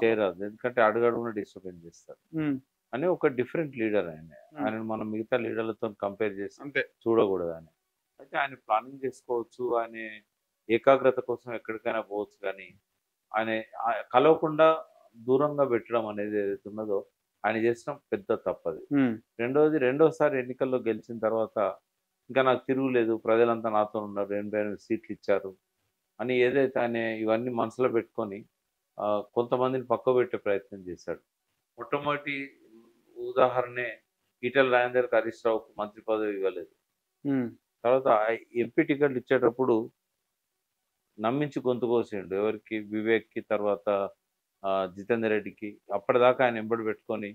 B: చేయరాదు, ఎందుకంటే అడుగడుగున డిస్టర్బెన్స్ చేస్తారు అని ఒక డిఫరెంట్ లీడర్ ఆయన. ఆయన మనం మిగతా లీడర్లతో కంపేర్ చేసి చూడకూడదు. అయితే ఆయన ప్లానింగ్ చేసుకోవచ్చు, ఆయన ఏకాగ్రత కోసం ఎక్కడికైనా పోవచ్చు. కానీ ఆయన కలవకుండా దూరంగా పెట్టడం అనేది ఏదైతే ఉన్నదో ఆయన చేసిన పెద్ద తప్పది. రెండోసారి ఎన్నికల్లో గెలిచిన తర్వాత ఇంకా నాకు తిరుగులేదు, ప్రజలంతా నాతో ఉన్నారు, 88 సీట్లు ఇచ్చారు అని ఏదైతే ఆయన ఇవన్నీ మనసులో పెట్టుకొని కొంతమందిని పక్కబెట్టే ప్రయత్నం చేశాడు. మొట్టమొదటి ఉదాహరణే ఈటెల రాజేందర్కి, హరీష్ రావుకు మంత్రి పదవి ఇవ్వలేదు. తర్వాత ఎంపీ టికెట్లు ఇచ్చేటప్పుడు నమ్మించి గొంతు కోసిండు. ఎవరికి? వివేక్కి, తర్వాత జితేందర్ రెడ్డికి. అప్పటిదాకా ఆయన ఎంబడి పెట్టుకొని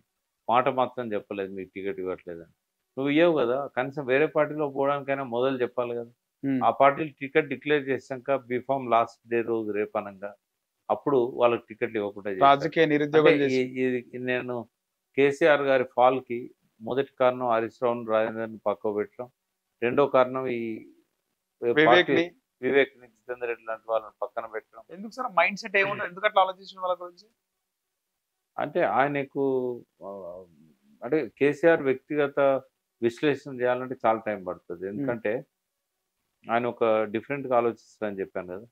B: మాట మాత్రం చెప్పలేదు మీకు టికెట్ ఇవ్వట్లేదని. నువ్వు ఇవ్వవు కదా, కనీసం వేరే పార్టీలో పోవడానికైనా మొదలు చెప్పాలి కదా. ఆ పార్టీలు టికెట్ డిక్లేర్ చేశాక బీఫామ్ లాస్ట్ డే రోజు రేపనంగా అప్పుడు వాళ్ళకి టికెట్లు ఇవ్వకుండా
A: రాజకీయ నిరుద్యోగం.
B: నేను కేసీఆర్ గారి ఫాల్ కి మొదటి కారణం హరీష్ రావు, రాజేందర్ని పక్కకు పెట్టడం. రెండో కారణం ఈ వివేక్ ని, జితేందర్ రెడ్డి లాంటి వాళ్ళని పక్కన పెట్టడం.
A: ఎందుకు సార్ మైండ్ సెట్ ఏముంటుంది? ఎందుకు అట్లా ఆలోచించిన వాళ్ళ గురించి?
B: అంటే ఆయనకు అంటే కేసీఆర్ వ్యక్తిగత విశ్లేషణ చేయాలంటే చాలా టైం పడుతుంది. ఎందుకంటే ఆయన ఒక డిఫరెంట్గా ఆలోచిస్తారని చెప్పాను కదా.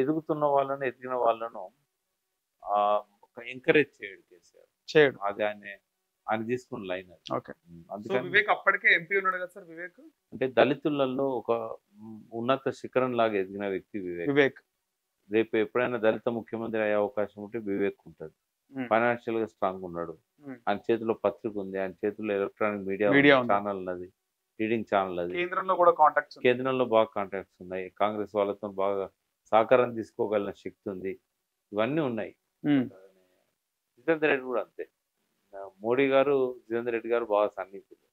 B: ఎదుగుతున్న వాళ్ళను, ఎదిగిన వాళ్ళను ఎంకరేజ్ చేయడు కేసీఆర్.
A: చేయడు.
B: అది ఆయన ఆయన తీసుకున్న లైన్ అది.
A: ఓకే. సో
B: అందుకని
A: వివేక్ అప్పటికే ఎంపీ ఉన్నాడు కదా సార్ వివేక్.
B: అంటే దళితులలో ఒక ఉన్నత శిఖరం లాగా ఎదిగిన వ్యక్తి వివేక్.
A: వివేక్
B: రేపు ఎప్పుడైనా దళిత ముఖ్యమంత్రి అయ్యే అవకాశం ఉంటే వివేక్ ఉంటుంది. ఫైనాన్షియల్ గా స్ట్రాంగ్ ఉన్నాడు. ఆయన చేతిలో పత్రిక ఉంది, ఆయన చేతిలో ఎలక్ట్రానిక్ మీడియా ఛానల్ అది, రీడింగ్ ఛానల్ అది.
A: కేంద్రంలో కూడా కాంటాక్ట్స్,
B: కేంద్రంలో బాగా కాంటాక్ట్స్ ఉన్నాయి. కాంగ్రెస్ వాళ్ళతో బాగా సహకారం తీసుకోగలిగిన శక్తి ఉంది. ఇవన్నీ ఉన్నాయి. జితేందర్ రెడ్డి కూడా అంతే. మోడీ గారు జితేందర్ రెడ్డి గారు బాగా సన్నిహితులు.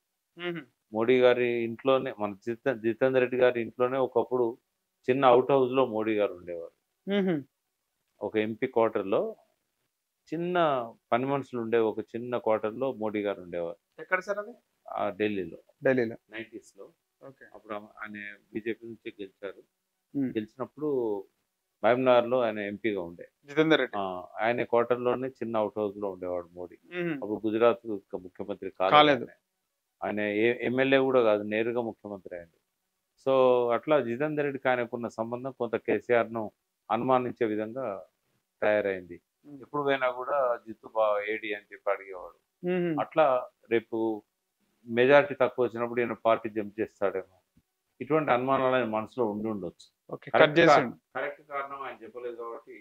B: మోడీ గారి ఇంట్లోనే మన జితేందర్ రెడ్డి గారి ఇంట్లోనే ఒకప్పుడు చిన్న అవుట్ హౌస్ లో మోడీ గారు ఉండేవారు. ఒక ఎంపీ క్వార్టర్ లో చిన్న పని మనుషులు ఉండే ఒక చిన్న క్వార్టర్ లో మోడీ గారు ఉండేవారు.
A: ఎక్కడ సార్ అది?
B: ఢిల్లీలో 90s లో. అప్పుడు ఆయన బీజేపీ నుంచి గెలిచారు. గెలిచినప్పుడు మహబూబ్నగర్ లో ఆయన ఎంపీగా ఉండే
A: జితేందర్ రెడ్డి.
B: ఆయన క్వార్టర్ లోనే చిన్న అవుట్ హౌస్ లో ఉండేవాడు మోడీ. అప్పుడు గుజరాత్ ముఖ్యమంత్రి కాలేదు. ఆయన ఎమ్మెల్యే కూడా కాదు, నేరుగా ముఖ్యమంత్రి అయ్యాడు. సో అట్లా జితేందర్ రెడ్డికి ఆయనకున్న సంబంధం కొంత కేసీఆర్ ను అనుమానించే విధంగా తయారైంది. ఎప్పుడు పోయినా కూడా జిత్తు ఏడి అని చెప్పి అడిగేవాడు. అట్లా రేపు మెజారిటీ తక్కువ వచ్చినప్పుడు ఈయన పార్టీ జంప్ చేస్తాడేమో, ఇటువంటి అనుమానాలు ఆయన మనసులో ఉండి ఉండొచ్చు. కరెక్ట్ కారణం ఆయన చెప్పలేదు కాబట్టి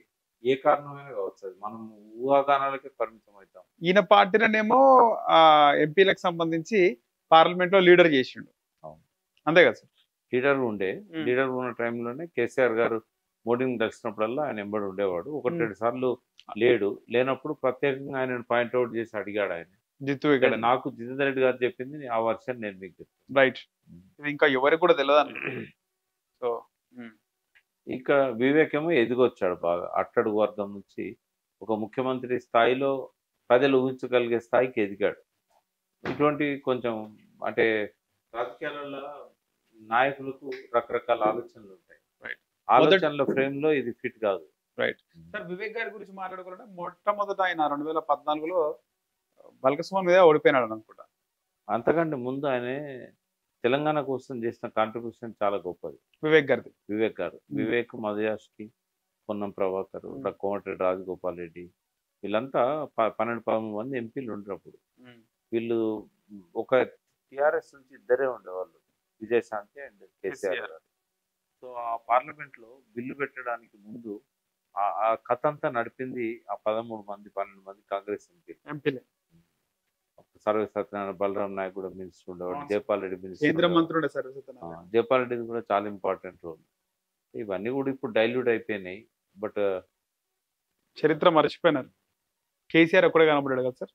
B: ఏ కారణమైనా కావచ్చు, అది మనం ఊహాగానాలకే పరిమితం అవుతాం.
A: ఈయన పార్టీనేమో ఎంపీలకు సంబంధించి పార్లమెంట్ లో లీడర్ చేసిండు, అంతే కదా సార్?
B: లీడర్ ఉన్న టైంలోనే కేసీఆర్ గారు మోడీని కలిసినప్పుడల్లా ఆయన ఎంబడి ఉండేవాడు. 1-2 సార్లు లేనప్పుడు ప్రత్యేకంగా ఆయన పాయింట్అవుట్ చేసి అడిగాడు ఆయన. నాకు జితేందర్ రెడ్డి గారు చెప్పింది ఆ వర్షన్ నేను మీకు చెప్తాను.
A: రైట్. ఇంకా ఎవరికి కూడా తెలియదు. సో
B: ఇంకా వివేక్ ఏమో ఎదిగొచ్చాడు బాగా. అట్టడుగు వర్గం నుంచి ఒక ముఖ్యమంత్రి స్థాయిలో ప్రజలు ఊహించగలిగే స్థాయికి ఎదిగాడు. ఇటువంటి కొంచెం అంటే రాజకీయాలలో నాయకులకు రకరకాల ఆలోచనలు ఉంటాయి. ఆలోచనల ఫ్రేమ్ లో ఇది ఫిట్ కాదు.
A: Right sir. వివేక్ గారి గురించి మాట్లాడుకుంటే మొట్టమొదట ఆయన 2014లో బల్కస్వామి మీద ఓడిపోయినాడు అనుకుంటా.
B: అంతకంటే ముందు ఆయన తెలంగాణ కోసం చేసిన కాంట్రిబ్యూషన్ చాలా గొప్పది
A: వివేక్ గారు. వివేక్
B: మధుయాష్కి, పొన్నం ప్రభాకర్, కోమటిరెడ్డి రాజగోపాల్ రెడ్డి, వీళ్ళంతా 12-13 మంది ఎంపీలు ఉండేటప్పుడు వీళ్ళు ఒక టిఆర్ఎస్ నుంచి ఇద్దరే ఉండేవాళ్ళు, విజయశాంతి అండ్ కేసీఆర్ గారు. సో ఆ పార్లమెంట్ లో బిల్లు పెట్టడానికి ముందు ఆ కథ అంతా నడిపింది ఆ 13 మంది 12 మంది కాంగ్రెస్ ఎంపీలు. సర్వే సత్యనారాయణ, బలరాం నాయక్ కూడా మినిస్టర్ ఉండేవాడు, జైపాల్ రెడ్డి మినిస్టర్, జైపాల్ రెడ్డి కూడా చాలా ఇంపార్టెంట్ రోల్. ఇవన్నీ కూడా ఇప్పుడు డైల్యూట్ అయిపోయినాయి. బట్
A: చరిత్ర మర్చిపోయినారు. కేసీఆర్ ఒక్కడే కనబడ్డాడు కదా సార్?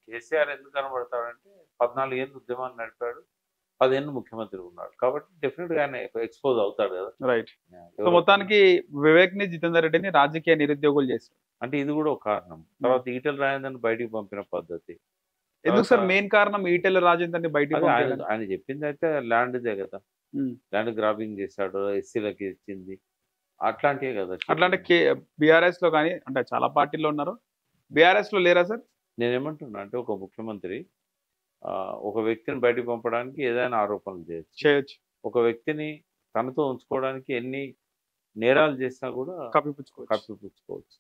B: కేసీఆర్ ఎందుకు కనబడతాడంటే 14 ఏళ్ళు ఉద్యమాన్ని నడిపాడు, 10 ఏళ్ళు ముఖ్యమంత్రి ఉన్నాడు కాబట్టి డెఫినెట్ గా ఆయన ఎక్స్పోజ్ అవుతాడు కదా.
A: రైట్. సో మొత్తానికి వివేక్ ని, జితేందర్ రెడ్డిని రాజకీయ నిరుద్యోగులు చేశారు
B: అంటే ఇది కూడా ఒక కారణం. తర్వాత ఈటెల రాజేందర్ని బయటికి పంపిన పద్ధతి
A: ఎందుకు సార్? మెయిన్ కారణం ఈటెల రాజేందర్ని బయటికి
B: ఆయన చెప్పింది అయితే ల్యాండ్దే కదా, ల్యాండ్ గ్రాబింగ్ చేశాడు, ఎస్సీలకి ఇచ్చింది, అట్లాంటివే కదా.
A: అట్లాంటి బీఆర్ఎస్ లో కానీ అంటే చాలా పార్టీల్లో ఉన్నారు, బీఆర్ఎస్ లో లేరా సార్?
B: నేనేమంటున్నా అంటే ఒక ముఖ్యమంత్రి ఒక వ్యక్తిని బయటికి పంపడానికి ఏదైనా ఆరోపణలు చేయొచ్చు. ఒక వ్యక్తిని తనతో ఉంచుకోవడానికి ఎన్ని నేరాలు చేసినా కూడా కప్పిపుచ్చుకోవచ్చు.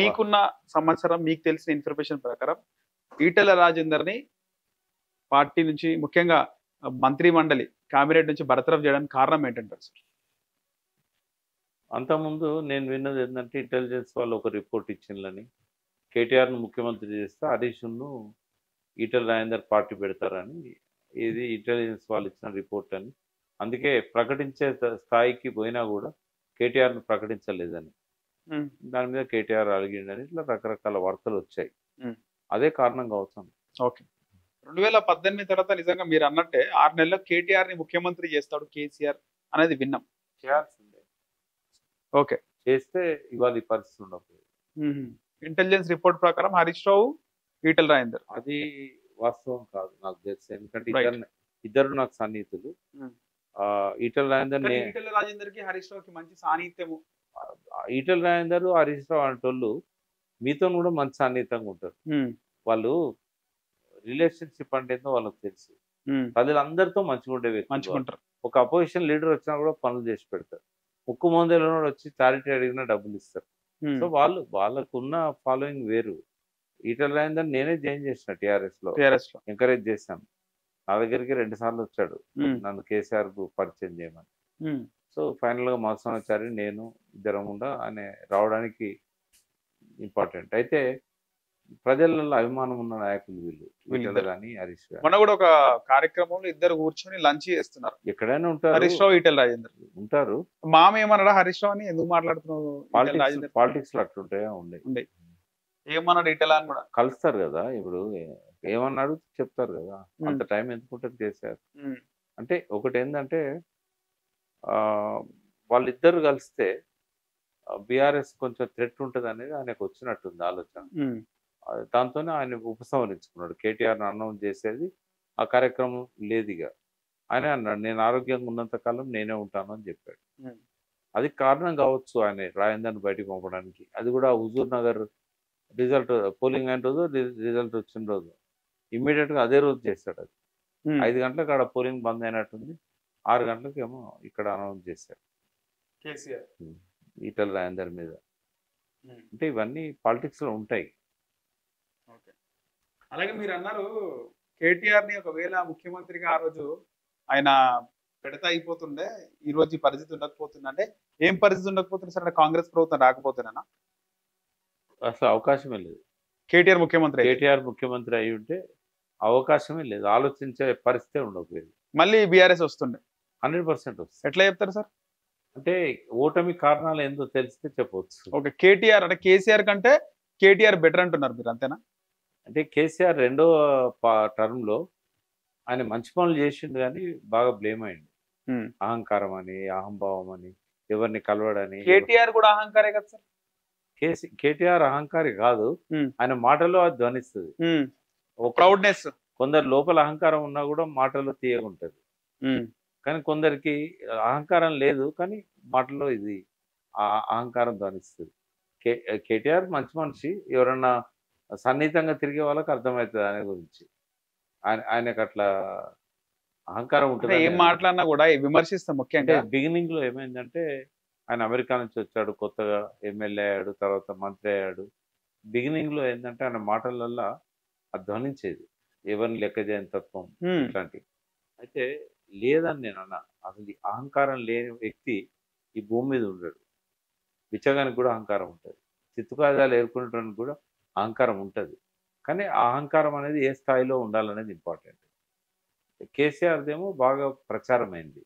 A: మీకున్న సంవత్సరం మీకు తెలిసిన ఇన్ఫర్మేషన్ ప్రకారం ఈటెల రాజేందర్ని పార్టీ నుంచి, ముఖ్యంగా మంత్రి మండలి క్యాబినెట్ నుంచి బర్తరఫ్ చేయడానికి కారణం ఏంటంటారు సార్?
B: అంతకుముందు నేను విన్నది ఏంటంటే ఇంటెలిజెన్స్ వాళ్ళు ఒక రిపోర్ట్ ఇచ్చిందని, కేటీఆర్ను ముఖ్యమంత్రి చేస్తే హరీష్ను ఈటెల రాజేందర్ పార్టీ పెడతారని, ఇది ఇంటెలిజెన్స్ వాళ్ళు ఇచ్చిన రిపోర్ట్ అని. అందుకే ప్రకటించే స్థాయికి పోయినా కూడా కేటీఆర్ను ప్రకటించలేదని, దాని మీద కేటీఆర్ అడిగిండని ఇట్లా రకరకాల వార్తలు వచ్చాయి. అదే కారణం కావచ్చు.
A: ఓకే. 2018 తర్వాత నిజంగా మీరు అన్నట్టే 6 నెలల్లో కేటీఆర్ ని ముఖ్యమంత్రి చేస్తాడు కేసీఆర్ అనేది విన్నాం.
B: చేయాల్సిందే.
A: ఓకే.
B: చేస్తే ఇవాళ ఈ పరిస్థితి ఉండదు.
A: ఇంటెలిజెన్స్ రిపోర్ట్ ప్రకారం హరీష్ రావు, ఈటెల రాజేందర్,
B: అది వాస్తవం కాదు నాకు తెలిసి. ఎందుకంటే ఇద్దరు నాకు సన్నిహితులు. ఈటెల రాజేందర్ కి హరీష్ రావుకి మంచి సాన్నిహిత్యము. ఈటెల రాజేందర్, హరీష్ రావు అనేటోళ్ళు మీతో కూడా మంచి సన్నిహితంగా ఉంటారు. వాళ్ళు రిలేషన్షిప్ అంటే ఏందో వాళ్ళకి తెలుసు. ప్రజలందరితో మంచిగా ఉండే వ్యక్తి. ఒక అపోజిషన్ లీడర్ వచ్చినా కూడా పనులు చేసి పెడతారు. ముక్కు మందేలో వచ్చి చారిటీ అడిగినా డబ్బులు ఇస్తారు. సో వాళ్ళకున్న ఫాలోయింగ్ వేరు. ఈటల రాజేందర్ నేనే జాయిన్ చేసిన టీఆర్ఎస్ లో,
A: టిఆర్ఎస్ లో.
B: ఎంకరేజ్ చేశాను. నా దగ్గరికి 2 సార్లు వచ్చాడు
A: ఉమ్,
B: నన్ను కేసీఆర్ కు పరిచయం చేయమని.
A: ఉమ్,
B: సో ఫైనల్ గా మాధవసానాచారి నేను ఇద్దరం కూడా ఆయన రావడానికి ఇంపార్టెంట్. అయితే ప్రజలలో అభిమానం ఉన్న నాయకులు వీళ్ళు, ఈటల
A: వీళ్ళిద్దరు.
B: కానీ హరీష్ గాని.
A: మొన్న కూడా ఒక కార్యక్రమంలో ఇద్దరు కూర్చొని లంచ్ చేస్తున్నారు,
B: ఎక్కడైనా ఉంటారు
A: హరీష్ రావు ఈటెల రాజేందర్.
B: ఉంటారు.
A: మామ ఏమన్నాడా హరీష్ రావు అని, ఎందుకు మాట్లాడుతున్నావు ఈటెల
B: పాలిటిక్స్
A: రాజేందర్?
B: పాలిటిక్స్ లో అట్లుంటాయా ఉండే
A: ఉండే. ఏమన్నాడు ఈటెల అని కూడా.
B: కలుస్తారు కదా. ఇప్పుడు ఏమన్నాడు చెప్తారు కదా.
A: ఉమ్,
B: అంత టైం ఎందుకుంటుంది కేసీఆర్
A: ఉమ్,
B: అంటే. ఒకటి ఏంటంటే ఆ, వాళ్ళిద్దరు కలిస్తే బీఆర్ఎస్ కొంచెం థ్రెట్ ఉంటుంది అనేది ఆయనకు వచ్చినట్టుంది ఆలోచన.
A: ఉమ్,
B: దాంతోనే ఆయన ఉపసంహరించుకున్నాడు. కేటీఆర్ని అనౌన్స్ చేసేది ఆ కార్యక్రమం లేదు ఇక. ఆయన అన్నాడు నేను ఆరోగ్యంగా ఉన్నంత కాలం నేనే ఉంటాను అని చెప్పాడు.
A: ఉమ్,
B: అది కారణం కావచ్చు ఆయన రాజేందర్ని బయటికి పంపడానికి. అది కూడా హుజూర్ నగర్ రిజల్ట్ పోలింగ్ అయిన రోజు రిజల్ట్ వచ్చిన రోజు ఇమ్మీడియట్ గా అదే రోజు చేస్తాడు. అది
A: ఉమ్.
B: 5 గంటలకు ఆడ పోలింగ్ బంద్ అయినట్టుంది, 6 గంటలకు ఏమో ఇక్కడ అనౌన్స్ చేశారు
A: కేసీఆర్.
B: ఈటల రాజేందర్ మీద.
A: ఉమ్,
B: అంటే ఇవన్నీ పాలిటిక్స్ లో ఉంటాయి.
A: ఓకే. అలాగే మీరు అన్నారు కేటీఆర్ ని ఒకవేళ ముఖ్యమంత్రిగా ఆ రోజు ఆయన పెడతా అయిపోతుండే, ఈ రోజు ఈ పరిస్థితి ఉండకపోతుండే అంటే ఏం పరిస్థితి ఉండకపోతుంది సార్? అంటే కాంగ్రెస్ ప్రభుత్వం రాకపోతేనా
B: అసలు అవకాశమే లేదు.
A: కేటీఆర్ ముఖ్యమంత్రి అయితే?
B: కేటీఆర్ ముఖ్యమంత్రి అయి ఉంటే అవకాశమే లేదు, ఆలోచించే పరిస్థితే ఉండకపోయేది.
A: మళ్ళీ బీఆర్ఎస్ వస్తుండే.
B: 100% వస్తుంది.
A: ఎట్లా చెప్తారు సార్?
B: అంటే ఓటమి కారణాలు ఏందో తెలిస్తే చెప్పవచ్చు.
A: ఓకే, కేటీఆర్ అంటే కేసీఆర్ కంటే కేటీఆర్ బెటర్ అంటున్నారు మీరు, అంతేనా?
B: అంటే కేసీఆర్ రెండో టర్మ్ లో ఆయన మంచి పనులు చేసిండు కానీ బాగా బ్లేమ్ అయింది.
A: ఉమ్.
B: అహంకారం అని, అహంభావం అని, ఎవరిని కలవడని.
A: కేటీఆర్ కూడా అహంకారే కదా సార్?
B: కేటీఆర్ అహంకారి కాదు,
A: ఉమ్,
B: ఆయన మాటలో అది ధ్వనిస్తుంది.
A: ఉమ్,
B: ఒక
A: ప్రౌడ్నెస్.
B: కొందరు లోపల అహంకారం ఉన్నా కూడా మాటలో తీయగుంటది.
A: ఉమ్,
B: కానీ కొందరికి అహంకారం లేదు కానీ మాటలో ఇది అహంకారం ధ్వనిస్తుంది. కేటీఆర్ మంచి మనిషి, ఎవరన్నా సన్నిహితంగా తిరిగే వాళ్ళకి అర్థమవుతుంది ఆయన గురించి. ఆయనకు అట్లా అహంకారం
A: అంటే
B: ఉంటుంది.
A: ఏం మాట్లాడినా కూడా విమర్శిస్తాం
B: అంటే
A: ముఖ్యంగా.
B: బిగినింగ్ లో ఏమైందంటే ఆయన అమెరికా నుంచి వచ్చాడు, కొత్తగా ఎమ్మెల్యే అయ్యాడు, తర్వాత మంత్రి అయ్యాడు. బిగినింగ్ లో ఏంటంటే ఆయన మాటలల్లో అది ధ్వనించేది, ఎవరిని లెక్క చేయని తత్వం
A: ఉమ్,
B: ఇట్లాంటివి. అయితే లేదని నేను అన్నా. అసలు ఈ అహంకారం లేని వ్యక్తి ఈ భూమి మీద ఉండడు. బిచ్చగానికి కూడా అహంకారం ఉంటుంది, చిత్తుకాదాలు ఏర్కొనడానికి కూడా అహంకారం ఉంటుంది. కానీ ఆ అహంకారం అనేది ఏ స్థాయిలో ఉండాలనేది ఇంపార్టెంట్. కేసీఆర్దేమో బాగా ప్రచారమైంది,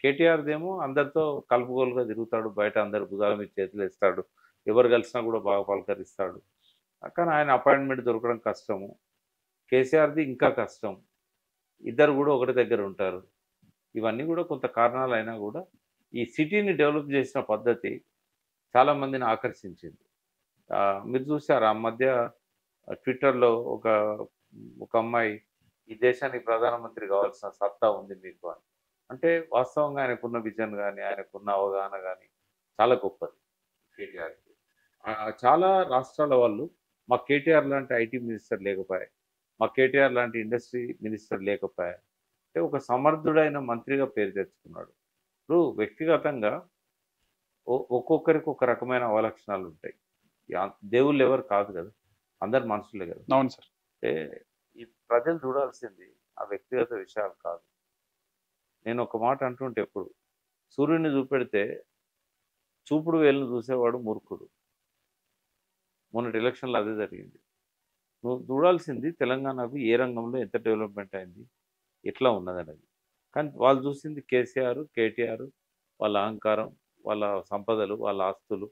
B: కేటీఆర్దేమో అందరితో కలుపుగోలుగా తిరుగుతాడు, బయట అందరు భుజాల మీద చేతులు వేస్తాడు, ఎవరు కలిసినా కూడా బాగా పలకరిస్తాడు. కానీ ఆయన అపాయింట్మెంట్ దొరకడం కష్టము, కేసీఆర్ది ఇంకా కష్టం. ఇద్దరు కూడా ఒకటి దగ్గర ఉంటారు. ఇవన్నీ కూడా కొంత కారణాలు అయినా కూడా ఈ సిటీని డెవలప్ చేసిన పద్ధతి చాలా మందిని ఆకర్షించింది. మీరు చూసారు ఆ మధ్య ట్విట్టర్లో ఒక అమ్మాయి ఈ దేశానికి ప్రధానమంత్రి కావాల్సిన సత్తా ఉంది మీకు అని. అంటే వాస్తవంగా ఆయనకున్న విజన్ కానీ ఆయనకున్న అవగాహన కానీ చాలా గొప్పది కేటీఆర్కి. చాలా రాష్ట్రాల వాళ్ళు మా కేటీఆర్ లాంటి ఐటీ మినిస్టర్ లేకపోయా, మా కేటీఆర్ లాంటి ఇండస్ట్రీ మినిస్టర్ లేకపోయా అంటే ఒక సమర్థుడైన మంత్రిగా పేరు తెచ్చుకున్నాడు. ఇప్పుడు వ్యక్తిగతంగా ఒక్కొక్కరికి ఒక రకమైన అవలక్షణాలు ఉంటాయి. దేవుళ్ళు ఎవరు కాదు కదా, అందరు మనుషులే కదా.
A: అవును సార్.
B: అంటే ఈ ప్రజలు చూడాల్సింది ఆ వ్యక్తిగత విషయాలు కాదు. నేను ఒక మాట అంటుంటే ఎప్పుడు, సూర్యుడిని చూపెడితే చూపుడు వేలును చూసేవాడు మూర్ఖుడు. మొన్నటి ఎలక్షన్లో అదే జరిగింది. నువ్వు చూడాల్సింది తెలంగాణకు ఏ రంగంలో ఎంత డెవలప్మెంట్ అయింది, ఎట్లా ఉన్నదనేది. కానీ వాళ్ళు చూసింది కేసీఆర్, కేటీఆర్, వాళ్ళ అహంకారం, వాళ్ళ సంపదలు, వాళ్ళ ఆస్తులు,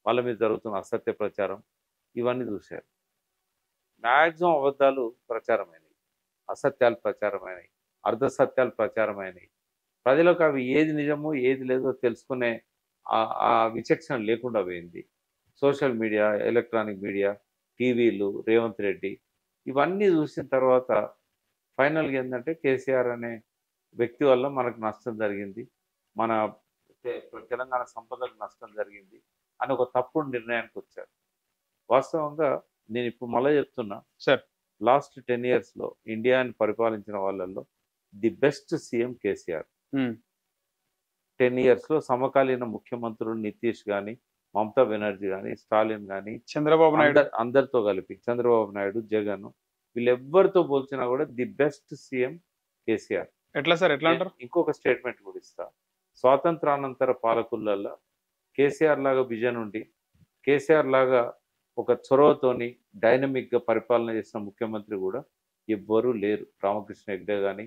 B: వాళ్ళ మీద జరుగుతున్న అసత్య ప్రచారం, ఇవన్నీ చూశారు. మ్యాక్సిమం అబద్ధాలు ప్రచారమైనవి, అసత్యాలు ప్రచారమైనవి, అర్ధసత్యాలు ప్రచారమైనవి. ప్రజలకు అవి ఏది నిజమో ఏది లేదో తెలుసుకునే ఆ విచక్షణ లేకుండా పోయింది. సోషల్ మీడియా, ఎలక్ట్రానిక్ మీడియా, టీవీలు, రేవంత్ రెడ్డి, ఇవన్నీ చూసిన తర్వాత ఫైనల్గా ఏంటంటే కేసీఆర్ అనే వ్యక్తి వల్ల మనకు నష్టం జరిగింది, మన తెలంగాణ సంపదకు నష్టం జరిగింది అని ఒక తప్పుడు నిర్ణయానికి వచ్చారు. వాస్తవంగా నేను ఇప్పుడు మళ్ళీ చెప్తున్నా
A: సార్,
B: లాస్ట్ 10 yearsలో ఇండియాని పరిపాలించిన వాళ్ళల్లో ది బెస్ట్ సీఎం కేసీఆర్. 10 yearsలో సమకాలీన ముఖ్యమంత్రులు నితీష్ కానీ, మమతా బెనర్జీ కానీ, స్టాలిన్ కానీ,
A: చంద్రబాబు నాయుడు
B: అందరితో కలిపి చంద్రబాబు నాయుడు, జగన్ వీళ్ళెవ్వరితో పోల్చినా కూడా ది బెస్ట్ సీఎం కేసీఆర్.
A: ఎట్లా సార్, ఎట్లా అంటారు?
B: ఇంకొక స్టేట్మెంట్ కూడా ఇస్తా. స్వాతంత్రానంతర పాలకులలో కేసీఆర్ లాగా విజన్ ఉండి, కేసీఆర్ లాగా ఒక చొరవతోని డైనమిక్గా పరిపాలన చేసిన ముఖ్యమంత్రి కూడా ఎవ్వరూ లేరు. రామకృష్ణ హెగ్డే కానీ,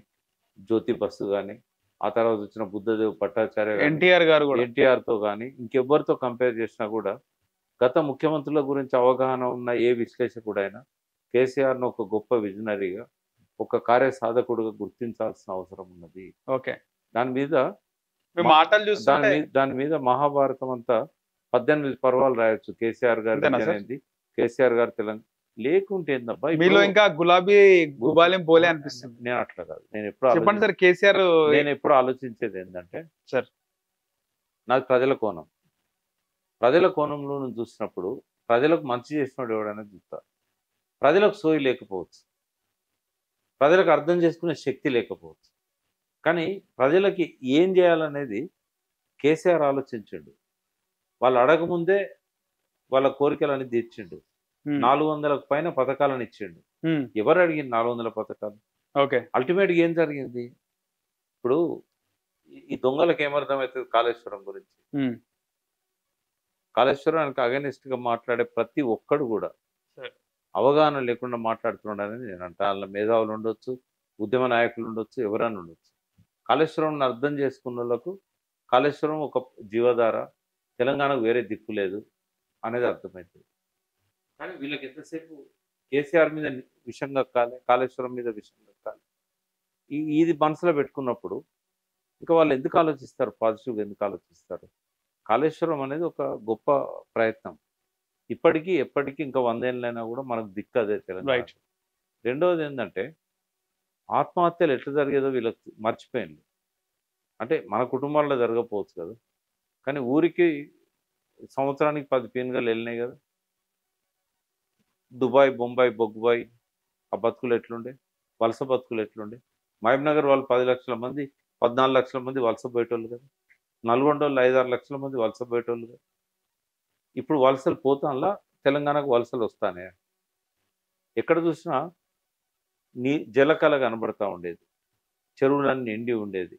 B: జ్యోతి బసు కానీ, ఆ తర్వాత వచ్చిన బుద్ధదేవ్ భట్టాచార్య,
A: ఎన్టీఆర్ గారు కూడా,
B: ఎన్టీఆర్తో కానీ ఇంకెవ్వరితో కంపేర్ చేసినా కూడా గత ముఖ్యమంత్రుల గురించి అవగాహన ఉన్న ఏ విశ్లేషకుడైనా కేసీఆర్ను ఒక గొప్ప విజనరీగా, ఒక కార్యసాధకుడుగా గుర్తించాల్సిన అవసరం ఉన్నది.
A: ఓకే,
B: దాని మీద
A: మాటలు చూస్తుంటే
B: దాని మీద మహాభారతం అంతా 18 పర్వాలు రాయొచ్చు. కేసీఆర్ గారు అనేది, కేసీఆర్ గారు తెలంగాణ లేకుంటే ఏందబ్బా
A: మీలో ఇంకా గులాబీ గుబాలిం పోలే అనిపిస్తుంది.
B: నేను అట్లా కాదు.
A: చెప్పండి సార్. కేసీఆర్
B: నేను ఎప్పుడు ఆలోచించేది ఏంటంటే
A: సార్,
B: నాకు ప్రజల కోణంలో నుంచి చూసినప్పుడు ప్రజలకు మంచి చేసినోడు ఎవడైనా చూస్తారు. ప్రజలకు సోయి లేకపోవచ్చు, ప్రజలకు అర్థం చేసుకునే శక్తి లేకపోవచ్చు, కానీ ప్రజలకి ఏం చేయాలనేది కేసీఆర్ ఆలోచించిండు. వాళ్ళు అడగముందే వాళ్ళ కోరికలని తీర్చిండు. 400కు పైన పథకాలను ఇచ్చిండు. ఎవరు అడిగింది 400 పథకాలు? ఓకే, అల్టిమేట్గా ఏం జరిగింది? ఇప్పుడు ఈ దొంగలకు ఏమర్థమవుతుంది కాళేశ్వరం గురించి? కాళేశ్వరానికి అగెనిస్ట్ గా మాట్లాడే ప్రతి ఒక్కడు కూడా అవగాహన లేకుండా మాట్లాడుతున్నాడని నేను అంటా. వాళ్ళ మేధావులు ఉండొచ్చు, ఉద్యమ నాయకులు ఉండొచ్చు, ఎవరైనా ఉండొచ్చు. కాళేశ్వరం అర్థం చేసుకున్న వాళ్ళకు కాళేశ్వరం ఒక జీవధార, తెలంగాణకు వేరే దిక్కు లేదు అనేది అర్థమవుతుంది. కానీ వీళ్ళకి ఎంతసేపు కేసీఆర్ మీద విషం కక్కాలి, కాళేశ్వరం మీద విషం కక్కాలి, ఇది మనసులో పెట్టుకున్నప్పుడు ఇంకా వాళ్ళు ఎందుకు ఆలోచిస్తారు? పాజిటివ్గా ఎందుకు ఆలోచిస్తారు? కాళేశ్వరం అనేది ఒక గొప్ప ప్రయత్నం. ఇప్పటికీ ఎప్పటికీ ఇంకా 100 ఏళ్ళైనా కూడా మనకు దిక్కు అదే తెలంగాణ. రెండవది ఏంటంటే ఆత్మహత్యలు ఎట్లా జరిగేదో వీళ్ళకి మర్చిపోయింది. అంటే మన కుటుంబాల్లో జరగకపోవచ్చు కదా, కానీ ఊరికి సంవత్సరానికి 10 పీనుగలు వెళ్ళినాయి కదా. దుబాయ్, బొంబాయి, బొగ్గుబాయ్ ఆ బతుకులు ఎట్లుండే, వలస బతుకులు ఎట్లుండే. మహబూబ్నగర్ వాళ్ళు 10 లక్షల మంది, 14 లక్షల మంది వలస పోయేటోళ్ళు కదా. నల్గొండ వాళ్ళు 5-6 లక్షల మంది వలస పోయేటోళ్ళు కదా. ఇప్పుడు వలసలు పోతాంలా తెలంగాణకు వలసలు వస్తానే. ఎక్కడ చూసినా జలకళ కనబడతా ఉండేది, చెరువులన్నీ నిండి ఉండేది.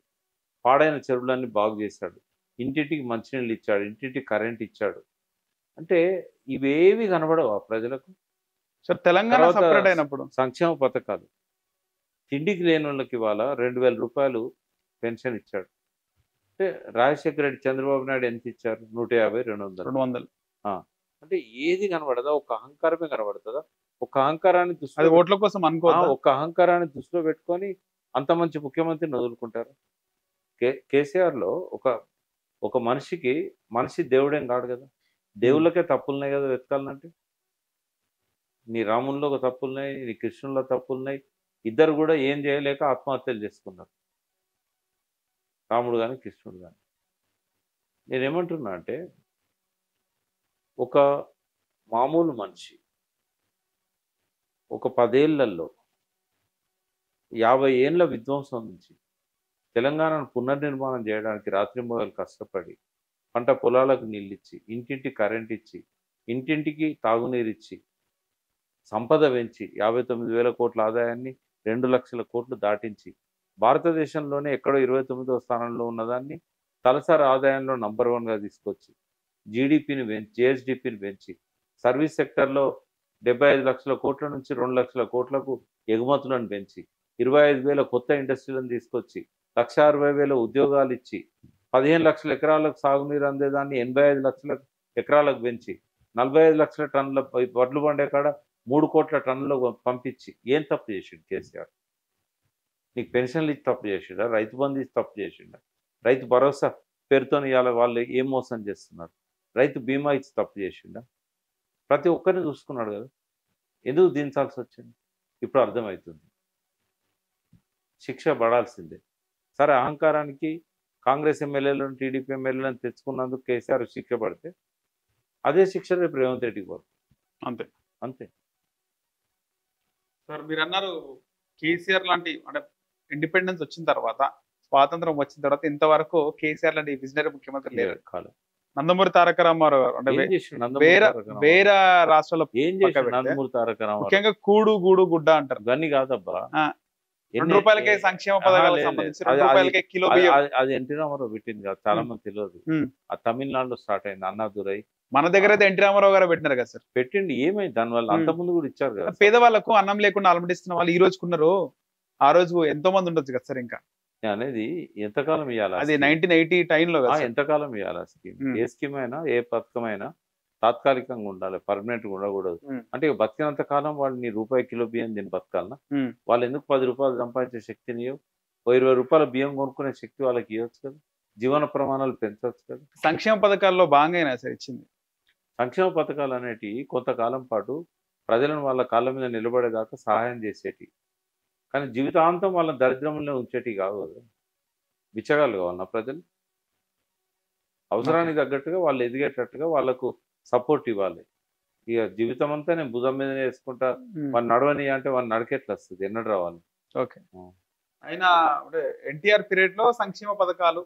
B: పాడైన చెరువులన్నీ బాగు చేశాడు, ఇంటింటికి మంచినీళ్ళు ఇచ్చాడు, ఇంటింటికి కరెంట్ ఇచ్చాడు. అంటే ఇవేవి కనబడవు ఆ ప్రజలకు.
A: తెలంగాణ సపరేట్ అయినప్పుడు
B: సంక్షేమ పథకాలు, తిండికి లేని వాళ్ళకి ఇవాళ 2000 రూపాయలు పెన్షన్ ఇచ్చాడు. అంటే రాజశేఖర రెడ్డి, చంద్రబాబు నాయుడు ఎంత ఇచ్చారు? 150, 200. అంటే ఏది కనబడదా? ఒక అహంకారమే కనబడుతుందా? ఒక అహంకారాన్ని దృష్టిలో,
A: ఓట్ల కోసం
B: ఒక అహంకారాన్ని దృష్టిలో పెట్టుకొని అంత మంచి ముఖ్యమంత్రిని వదులుకుంటారు. కేసీఆర్లో ఒక మనిషి దేవుడేం కాడు కదా. దేవుళ్ళకే తప్పులున్నాయి కదా వెతకాలంటే. నీ రాముల్లో ఒక తప్పులున్నాయి, నీ కృష్ణుల్లో తప్పులున్నాయి. ఇద్దరు కూడా ఏం చేయలేక ఆత్మహత్యలు చేసుకున్నారు, రాముడు కానీ కృష్ణుడు కానీ. నేనేమంటున్నా అంటే ఒక మామూలు మనిషి ఒక 10 ఏళ్లలో 50 ఏళ్ళ విధ్వంసం నుంచి తెలంగాణను పునర్నిర్మాణం చేయడానికి రాత్రింబగలు కష్టపడి పంట పొలాలకు నీళ్ళిచ్చి, ఇంటింటికి కరెంట్ ఇచ్చి, ఇంటింటికి తాగునీరు ఇచ్చి, సంపద పెంచి 59,000 కోట్ల ఆదాయాన్ని 2 లక్షల కోట్లు దాటించి, భారతదేశంలోనే ఎక్కడో 29వ స్థానంలో ఉన్నదాన్ని తలసరి ఆదాయంలో నంబర్ 1గా తీసుకొచ్చి, జిఎస్డిపిని పెంచి, సర్వీస్ సెక్టర్లో 75 లక్షల కోట్ల నుంచి 2 లక్షల కోట్లకు ఎగుమతులను పెంచి, 25,000 కొత్త ఇండస్ట్రీలను తీసుకొచ్చి, 1,60,000 ఉద్యోగాలు ఇచ్చి, 15 లక్షల ఎకరాలకు సాగునీరు అందేదాన్ని 85 లక్షల ఎకరాలకు పెంచి, 45 లక్షల టన్నుల వడ్లు పండే కాడ 3 కోట్ల టన్నులు పంపించి ఏం తప్పు చేసిండు కేసీఆర్? నీకు పెన్షన్లు ఇచ్చి తప్పు చేసిండా? రైతు బంధు ఇచ్చి తప్పు చేసిండా? రైతు భరోసా పేరుతో ఇవాళ వాళ్ళు ఏం మోసం చేస్తున్నారు? రైతు బీమా ఇచ్చి తప్పు చేసిండా? ప్రతి ఒక్కరిని చూసుకున్నాడు కదా. ఎందుకు దించాల్సి వచ్చింది? ఇప్పుడు అర్థమవుతుంది. శిక్ష పడాల్సిందే. సరే, అహంకారానికి కాంగ్రెస్ ఎమ్మెల్యేలను, టీడీపీ ఎమ్మెల్యేలను తెచ్చుకున్నందుకు కేసీఆర్ శిక్ష పడితే అదే శిక్ష రేపు రేవంత్ రెడ్డికి పడుతుంది. అంతే అంతే
A: సార్. మీరు అన్నారు కేసీఆర్ లాంటి, అంటే ఇండిపెండెన్స్ వచ్చిన తర్వాత, స్వాతంత్రం వచ్చిన తర్వాత ఇంతవరకు కేసీఆర్ లాంటి విజనరీ ముఖ్యమంత్రి లేరు. నందమూరి తారక రామారావు గారు అంటే
B: ఏం చేసిండు నందమూరి
A: వేరే
B: తారక రామారావు?
A: వేరే రాష్ట్రాల్లో
B: ఏం
A: పక్క
B: చేసిండు
A: పెడితే
B: నందమూరి తారక రామారావు?
A: ముఖ్యంగా కూడు గూడు గుడ్డ అంటారు.
B: గని కాదబ్బా.
A: ఆ, ₹2 సంక్షేమ
B: ఆహా,
A: పథకాలకు
B: లేదు, లేదు.
A: సంబంధించి
B: అది
A: ₹2 కిలో బియ్యం.
B: అది ఎన్టీ రామారావు పెట్టింది కాదు, చాలా మంది తెలియదు.
A: ఉమ్.
B: ఆ తమిళనాడులో స్టార్ట్ అయింది అన్నాదురై
A: మన దగ్గర అయితే ఎన్టీ రామారావు గారు పెట్టినారు కదా సార్.
B: పెట్టిండి. ఏమైంది దానివల్ల? అంత ముందు కూడా ఇచ్చారు కదా.
A: పేదవాళ్ళకు అన్నం లేకుండా అలమటిస్తున్న వాళ్ళు ఈ రోజుకున్నారు, ఆ రోజు ఎంతో మంది ఉండొచ్చు కదా సార్. ఇంకా
B: నేను అనేది ఎంతకాలం ఇవ్వాలి
A: అది 1980 టైంలో కదా సార్.
B: ఎంతకాలం ఇవ్వాలి స్కీమ్? ఏ స్కీమ్ అయినా ఏ పథకం అయినా తాత్కాలికంగా ఉండాలి, పర్మనెంట్ గా ఉండకూడదు. అంటే ఇక బతికినంత కాలం వాళ్ళు నీ ₹1 బియ్యం దీన్ని బతకాలనా? వాళ్ళు ఎందుకు ₹10 సంపాదించే శక్తిని ఇవ్వవు? ₹20 బియ్యం కొనుక్కునే శక్తి వాళ్ళకి ఇవ్వచ్చు కదా, జీవన ప్రమాణాలు పెంచవచ్చు కదా.
A: సంక్షేమ పథకాల్లో భాగంగా సార్ ఇచ్చింది.
B: సంక్షేమ పథకాలు అనేటివి కొంతకాలం పాటు ప్రజలను వాళ్ళ కాళ్ళ మీద నిలబడేదాకా సహాయం చేసేటి, కానీ జీవితాంతం వాళ్ళని దరిద్రంలో ఉంచేటి కావు కదా. బిచ్చగాళ్ళు కావాలన్నా ప్రజలు? అవసరానికి తగ్గట్టుగా వాళ్ళు ఎదిగేటట్టుగా వాళ్ళకు సపోర్ట్ ఇవ్వాలి. ఇక జీవితం అంతా నేను భుజం మీద వేసుకుంటా వాడిని నడవని అంటే వాడిని నడకెట్లా వస్తుంది, ఎన్నడు రావాలి?
A: ఓకే. అయినా ఎన్టీఆర్ పీరియడ్ లో సంక్షేమ పథకాలు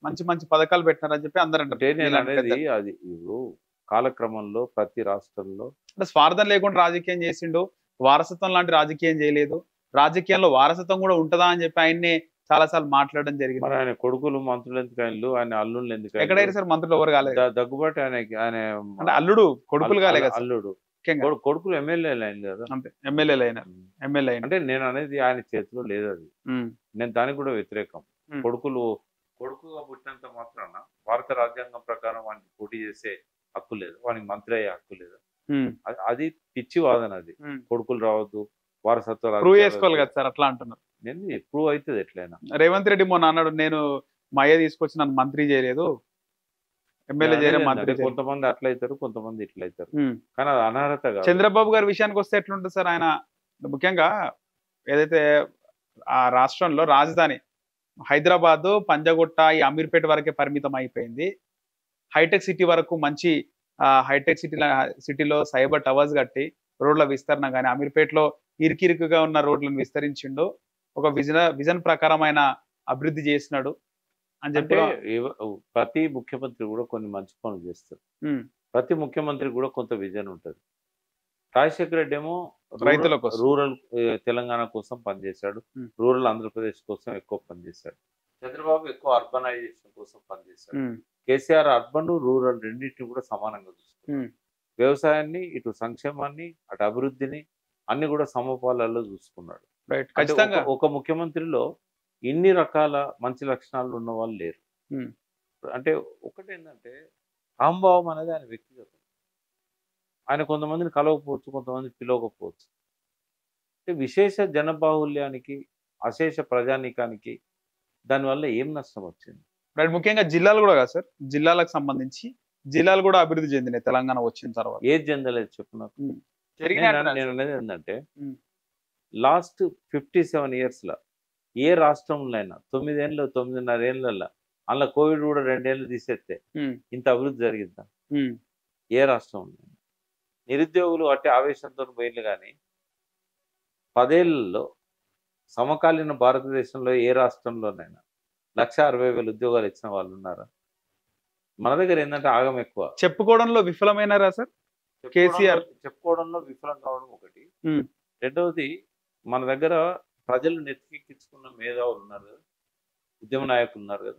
A: మంచి మంచి పథకాలు పెట్టినారని చెప్పి అందరూ
B: అంటే నేను అనేది అది ఇప్పుడు కాలక్రమంలో ప్రతి రాష్ట్రంలో
A: అంటే స్వార్థం లేకుండా రాజకీయం చేసిండు, వారసత్వం లాంటి రాజకీయం చేయలేదు. రాజకీయాల్లో వారసత్వం కూడా ఉంటదా అని చెప్పి ఆయన్ని చాలా సార్లు మాట్లాడడం జరిగింది.
B: మరి ఆయన కొడుకులు మంత్రులు ఎందుకు ఆయనలు, ఆయన అల్లుళ్ళు ఎందుకు?
A: ఎక్కడైనా సార్ మంత్రులు ఎవరు కాలేదు.
B: దగ్గుబాటి ఆయన
A: అంటే అల్లుడు కొడుకులు కాలేదు కదా.
B: అల్లుడు కొడుకులు ఎమ్మెల్యేలు అయింది కదా.
A: అంతే, ఎమ్మెల్యేలు అయినా. ఎమ్మెల్యే
B: అంటే నేను అనేది ఆయన చేతిలో లేదు అది. నేను దానికి కూడా వ్యతిరేకం. కొడుకుగా పుట్టినంత మాత్రాన భారత రాజ్యాంగం ప్రకారం వాడిని పోటీ చేసే హక్కు లేదు, వానికి మంత్రి అయ్యే హక్కు లేదు. అది పిచ్చి వాదన. అది కొడుకులు రావద్దు, వారసత్వ
A: ప్రూవ్ చేసుకోవాలి కదా సార్, అట్లా అంటున్నారు.
B: నేను ప్రూవ్ అవుతుంది ఎట్లయినా.
A: రేవంత్ రెడ్డి మొన్న అన్నాడు, నేను మా అయ్య తీసుకొచ్చి నన్ను మంత్రి చేయలేదు, ఎమ్మెల్యే చేయలేదు, మంత్రి.
B: కొంతమంది అట్లా అవుతారు, కొంతమంది ఇట్లా అవుతారు, కానీ అది అనర్హత కాదు.
A: చంద్రబాబు గారి విషయానికి వస్తే ఎట్లుంటుంది సార్? ఆయన ముఖ్యంగా ఏదైతే ఆ రాష్ట్రంలో రాజధాని హైదరాబాద్, పంజగుట్ట, ఈ అమీర్పేట వరకే పరిమితం అయిపోయింది. హైటెక్ సిటీ వరకు మంచి హైటెక్ సిటీలో సైబర్ టవర్స్ కట్టి రోడ్ల విస్తరణ కానీ, అమీర్పేటలో ఇరుకిరుకుగా ఉన్న రోడ్లను విస్తరించిండు, ఒక విజన్ ప్రకారమైన అభివృద్ధి చేసినాడు అని చెప్పి.
B: ప్రతి ముఖ్యమంత్రి కూడా కొన్ని మంచి పనులు చేస్తారు, ప్రతి ముఖ్యమంత్రి కూడా కొంత విజన్ ఉంటుంది. రాజశేఖర రెడ్డి ఏమో
A: రైతుల కోసం,
B: రూరల్ తెలంగాణ కోసం పనిచేశాడు, రూరల్ ఆంధ్రప్రదేశ్ కోసం ఎక్కువ పనిచేశాడు. చంద్రబాబు ఎక్కువ అర్బనైజేషన్ కోసం పనిచేశాడు. కేసీఆర్ అర్బన్ రూరల్ రెండింటిని కూడా సమానంగా చూసుకున్నాడు. వ్యవసాయాన్ని, ఇటు సంక్షేమాన్ని, అటు అభివృద్ధిని అన్ని కూడా సమపాలలో చూసుకున్నాడు. ఒక ముఖ్యమంత్రిలో ఇన్ని రకాల మంచి లక్షణాలు ఉన్న వాళ్ళు లేరు. అంటే ఒకటేంటంటే అహంభావం అనేది ఆయన వ్యక్తిగతం. ఆయన కొంతమందిని కలవకపోవచ్చు, కొంతమంది పిలవకపోవచ్చు. అంటే విశేష జనబాహుల్యానికి, అశేష ప్రజానీకానికి దానివల్ల ఏం నష్టం వచ్చింది?
A: ముఖ్యంగా జిల్లాలు కూడా కాదు సార్, జిల్లాలకు సంబంధించి జిల్లాలు కూడా అభివృద్ధి చెందినాయి తెలంగాణ వచ్చిన తర్వాత.
B: ఏది చెందలేదు చెప్పు నాకు. నేను అనేది ఏంటంటే లాస్ట్ 57 years లో ఏ రాష్ట్రంలో అయినా 9 ఏళ్ళు 9.5 ఏళ్ళ అందులో కోవిడ్ కూడా 2 ఏళ్ళు తీసేస్తే ఇంత అభివృద్ధి జరిగిందా? ఏ రాష్ట్రంలో? నిరుద్యోగులు అట్టే ఆవేశంతో పోయిళ్ళు, కానీ 10 ఏళ్లలో సమకాలీన భారతదేశంలో ఏ రాష్ట్రంలోనైనా 1,60,000 ఉద్యోగాలు ఇచ్చిన వాళ్ళు ఉన్నారా? మన దగ్గర ఏంటంటే ఆగం ఎక్కువ.
A: చెప్పుకోవడంలో విఫలమైనారా సార్ కేసీఆర్?
B: చెప్పుకోవడంలో విఫలం కావడం ఒకటి. రెండవది, మన దగ్గర ప్రజలు నెత్తికెక్కించుకున్న మేధావులు ఉన్నారు కదా, ఉద్యమ నాయకులు ఉన్నారు కదా,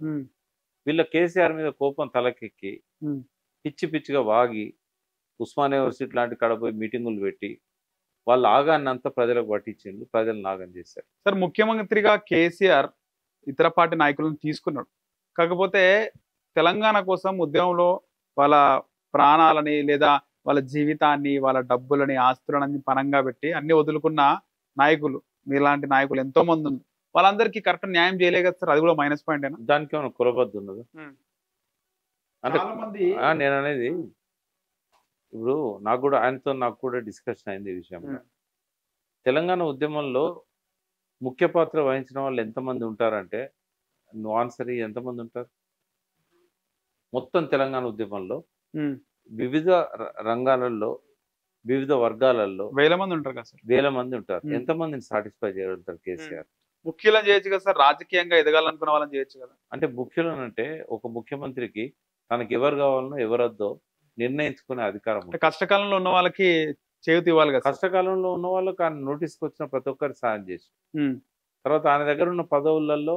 B: వీళ్ళ కేసీఆర్ మీద కోపం తలకెక్కి పిచ్చి పిచ్చిగా వాగి ఉస్మానియా యూనివర్సిటీ లాంటి కాడ పోయి మీటింగులు పెట్టి వాళ్ళు ఆగాన్ని అంతా ప్రజలకు పట్టించిండు, ప్రజలు నాగం చేశారు.
A: సార్ ముఖ్యమంత్రిగా కేసీఆర్ ఇతర పార్టీ నాయకులను తీసుకున్నాడు, కాకపోతే తెలంగాణ కోసం ఉద్యమంలో వాళ్ళ ప్రాణాలని లేదా వాళ్ళ జీవితాన్ని, వాళ్ళ డబ్బులని, ఆస్తులని పనంగా పెట్టి అన్ని వదులుకున్న నాయకులు, మీలాంటి నాయకులు ఎంతో మంది ఉన్నారు. వాళ్ళందరికీ కరెక్ట్ న్యాయం చేయలేదు కదా సార్, అది కూడా మైనస్ పాయింట్ అయినా?
B: దానికి ఏమైనా కులబద్దు ఉన్నది అంటే నేను అనేది. ఇప్పుడు నాకు కూడా డిస్కషన్ అయింది ఈ విషయంలో. తెలంగాణ ఉద్యమంలో ముఖ్య పాత్ర వహించిన వాళ్ళు ఎంతమంది ఉంటారంటే, నువ్వు ఆన్సర్ ఎంతమంది ఉంటారు? మొత్తం తెలంగాణ ఉద్యమంలో వివిధ రంగాలలో, వివిధ వర్గాలలో
A: వేల మంది ఉంటారు కదా సార్.
B: వేల మంది ఉంటారు. ఎంతమందిని సాటిస్ఫై చేయగలుగుతారు కేసీఆర్?
A: ముఖ్యులను చేయొచ్చు కదా సార్, రాజకీయంగా ఎదగాలనుకున్న వాళ్ళని చేయొచ్చు కదా.
B: అంటే ముఖ్యులను అంటే ఒక ముఖ్యమంత్రికి తనకి ఎవరు కావాలనో ఎవరొద్దో నిర్ణయించుకునే అధికారం
A: అంటే
B: ఉంటుంది.
A: కష్టకాలంలో ఉన్న వాళ్ళకి చేయూత ఇవ్వాలి కదా సార్.
B: కష్టకాలంలో ఉన్న వాళ్ళకి ఆయన నోటీస్కి వచ్చిన ప్రతి ఒక్కరికి సాయం చేసి
A: ఉమ్,
B: తర్వాత ఆయన దగ్గర ఉన్న పదవులలో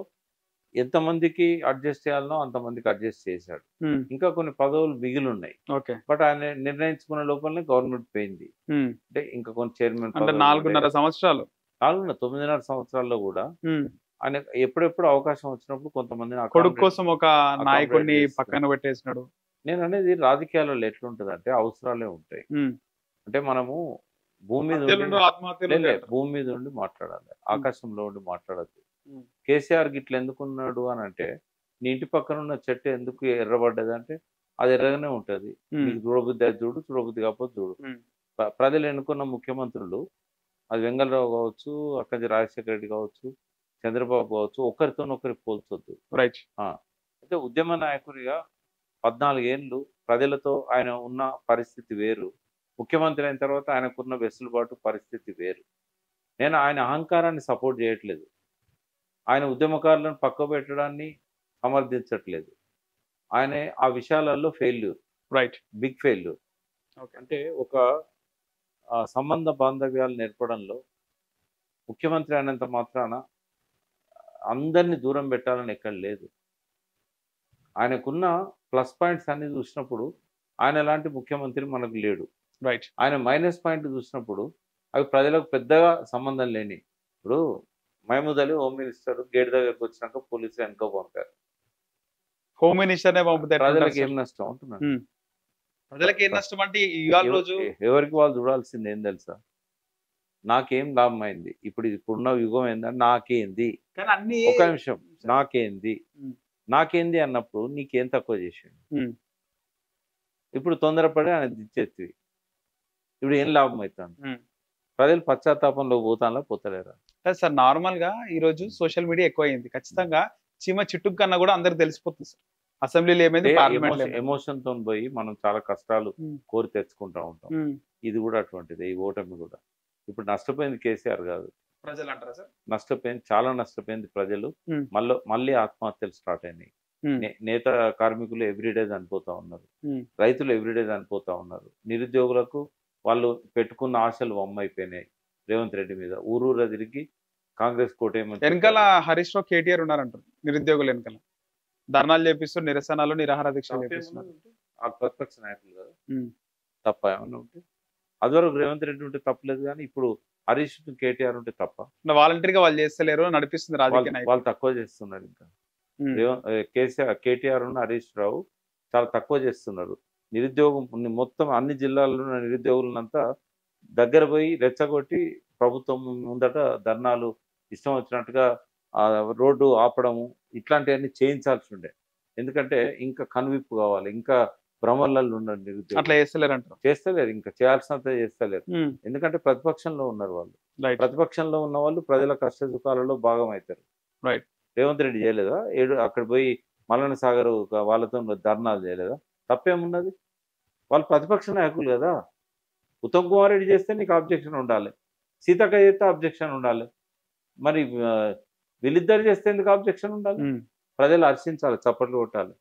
B: ఎంతమందికి అడ్జస్ట్ చేయాలనో అంతమందికి అడ్జస్ట్ చేశాడు.
A: ఉమ్,
B: ఇంకా కొన్ని పదవులు మిగిలి ఉన్నాయి.
A: ఓకే.
B: బట్ ఆయన నిర్ణయించుకున్న లోపలనే గవర్నమెంట్ పోయింది.
A: ఉమ్,
B: అంటే ఇంకా కొన్ని చైర్మన్
A: అంటే
B: పదవులు
A: 4.5 సంవత్సరాలు.
B: 9.5 సంవత్సరాల్లో కూడా
A: ఉమ్,
B: ఆయన ఎప్పుడెప్పుడు అవకాశం వచ్చినప్పుడు కొంతమందిని
A: కొడుకు
B: accommodate
A: కోసం ఒక నాయకుడిని
B: చేస్తున్నాడు.
A: పక్కన పెట్టేసినాడు.
B: నేను అనేది రాజకీయాలలో ఎట్లుంటదంటే అవసరాలే ఉంటాయి.
A: ఉమ్,
B: అంటే మనము భూమి మీద
A: హత్యలు
B: ఉండి
A: ఉండవు, ఆత్మహత్యలు
B: లే,
A: ఉంటాయి.
B: భూమి మీద ఉండి మాట్లాడాలి, ఆకాశంలో ఉండి మాట్లాడద్దు.
A: ఉమ్,
B: కేసీఆర్ గిట్ల ఎందుకున్నాడు అని అంటే నీ ఇంటి పక్కన ఉన్న చెట్టు ఎందుకు ఎర్రబడ్డది అంటే అది ఎర్రగానే ఉంటది.
A: ఉమ్,
B: నీకు చూడబుద్ధి అది చూడు, చూడబుద్ధి కాకపోతే చూడు.
A: ఉమ్,
B: ప్రజలు ఎన్నుకున్న ముఖ్యమంత్రులు అది వెంగళరావు కావచ్చు, అక్కడి రాజశేఖర రెడ్డి కావచ్చు, చంద్రబాబు కావచ్చు, ఒకరితోనొకరి పోల్చొద్దు.
A: రైట్.
B: అయితే ఉద్యమ నాయకుడిగా 14 ఏళ్ళు ప్రజలతో ఆయన ఉన్న పరిస్థితి వేరు. ముఖ్యమంత్రి అయిన తర్వాత ఆయనకున్న వెసులుబాటు పరిస్థితి వేరు. నేను ఆయన అహంకారాన్ని సపోర్ట్ చేయట్లేదు. ఆయన ఉద్యమకారులను పక్కబెట్టడాన్ని సమర్థించట్లేదు. ఆయన ఆ విషయాలలో failure,
A: right.
B: Big failure.
A: Okay.
B: అంటే ఒక సంబంధ బాంధవ్యాలు నేర్పడంలో ముఖ్యమంత్రి అయినంత మాత్రాన అందరినీ దూరం పెట్టాలని ఎక్కడ లేదు. ఆయనకున్న ప్లస్ పాయింట్స్ అన్ని చూసినప్పుడు ఆయన లాంటి ముఖ్యమంత్రి మనకు లేడు.
A: రైట్.
B: ఆయన మైనస్ పాయింట్ చూసినప్పుడు అవి ప్రజలకు పెద్దగా సంబంధం లేని. ఇప్పుడు Mahmood Ali home minister gate దగ్గరకు వచ్చినాక పోలీసులు వెనక పంపారు.
A: హోమ్ మినిస్టర్ నే పంపితే
B: ప్రజలకు ఏం నష్టం అంటున్నాను.
A: ప్రజలకి ఏం నష్టం అంటే ఇవాళ రోజు
B: ఎవరికి వాళ్ళు చూడాల్సింది ఏం తెలుసా, నాకేం లాభం అయింది, ఇప్పుడున్న యుగం ఏందని నాకేంది,
A: కానీ అన్ని
B: ఒక నిమిషం, నాకేంది నాకేంది అన్నప్పుడు నీకేం తక్కువ చేసిండు. ఇప్పుడు తొందరపడి ఆయన దిచ్చేత్తివి, ఇప్పుడు ఏం లాభం అవుతుంది? ప్రజలు పశ్చాత్తాపంలో పోతానో పోతలేరా?
A: సార్ నార్మల్ గా ఈ రోజు సోషల్ మీడియా ఎక్కువ అయింది. ఖచ్చితంగా చీమ చిట్టుకు కన్నా కూడా అందరికి తెలిసిపోతుంది సార్. అసెంబ్లీలో ఏమైంది, పార్లమెంట్
B: ఎమోషన్ తో పోయి మనం చాలా కష్టాలు కోరి తెచ్చుకుంటా ఉంటాం. ఇది కూడా అటువంటిది. ఈ ఓటమి కూడా ఇప్పుడు నష్టపోయింది కేసీఆర్ కాదు,
A: ప్రజలు అంటారా సార్?
B: నష్టపోయింది, చాలా నష్టపోయింది ప్రజలు. మళ్ళీ ఆత్మహత్యలు స్టార్ట్ అయినాయి. నేత కార్మికులు ఎవ్రీడే చనిపోతా ఉన్నారు, రైతులు ఎవ్రీడే చనిపోతా ఉన్నారు, నిరుద్యోగులకు వాళ్ళు పెట్టుకున్న ఆశలు వమ్మైపోయినాయి. రేవంత్ రెడ్డి మీద ఊరూరా తిరిగి కాంగ్రెస్ కోటేమని
A: వెనకాల హరీష్ రావు కేటీఆర్ ఉన్నారంటారు. నిరుద్యోగులు వెనకాల ధర్నాలు చేపిస్తూ నిరసనలు నిరాహార దీక్షలు చేపిస్తున్నారు.
B: ఆ ప్రతిపక్ష నాయకులు కదా, తప్ప ఏమన్నా ఉంటే అదివరకు రేవంత్ రెడ్డి ఉంటే తప్పలేదు, కానీ ఇప్పుడు హరీష్ కేటీఆర్ ఉంటే తప్ప?
A: వాలంటీర్గా వాళ్ళు చేస్తలేరు, నడిపిస్తుంది రాజకీయ నాయకులు.
B: వాళ్ళు తక్కువ చేస్తున్నారు. ఇంకా కేటీఆర్ హరీష్ రావు చాలా తక్కువ చేస్తున్నారు. నిరుద్యోగం మొత్తం అన్ని జిల్లాల్లో ఉన్న నిరుద్యోగులంతా దగ్గర పోయి రెచ్చగొట్టి ప్రభుత్వం ముందట ధర్నాలు ఇష్టం వచ్చినట్టుగా రోడ్డు ఆపడము ఇట్లాంటివన్నీ చేయించాల్సి ఉండే. ఎందుకంటే ఇంకా కనువిప్పు కావాలి, ఇంకా భ్రమలలో ఉన్నారు నిరుద్యోగులు.
A: అట్లా చేస్తలేరు,
B: ఇంకా చేయాల్సినంత చేస్తలేరు. ఎందుకంటే ప్రతిపక్షంలో ఉన్నారు వాళ్ళు. ప్రతిపక్షంలో ఉన్న వాళ్ళు ప్రజల కష్ట సుఖాలలో భాగం అవుతారు. రేవంత్ రెడ్డి చేయలేదా? అక్కడ పోయి మల్లన్న సాగర్ వాళ్ళతో ధర్నాలు చేయలేదా? తప్పేమున్నది? వాళ్ళు ప్రతిపక్ష నాయకులు కదా. ఉత్తమ్ కుమార్ రెడ్డి చేస్తే నీకు అబ్జెక్షన్ ఉండాలి, సీతక్క చేస్తే అబ్జెక్షన్ ఉండాలి, మరి వీళ్ళిద్దరు చేస్తే ఎందుకు అబ్జెక్షన్ ఉండాలి? ప్రజలు హర్షించాలి, చప్పట్లు కొట్టాలి.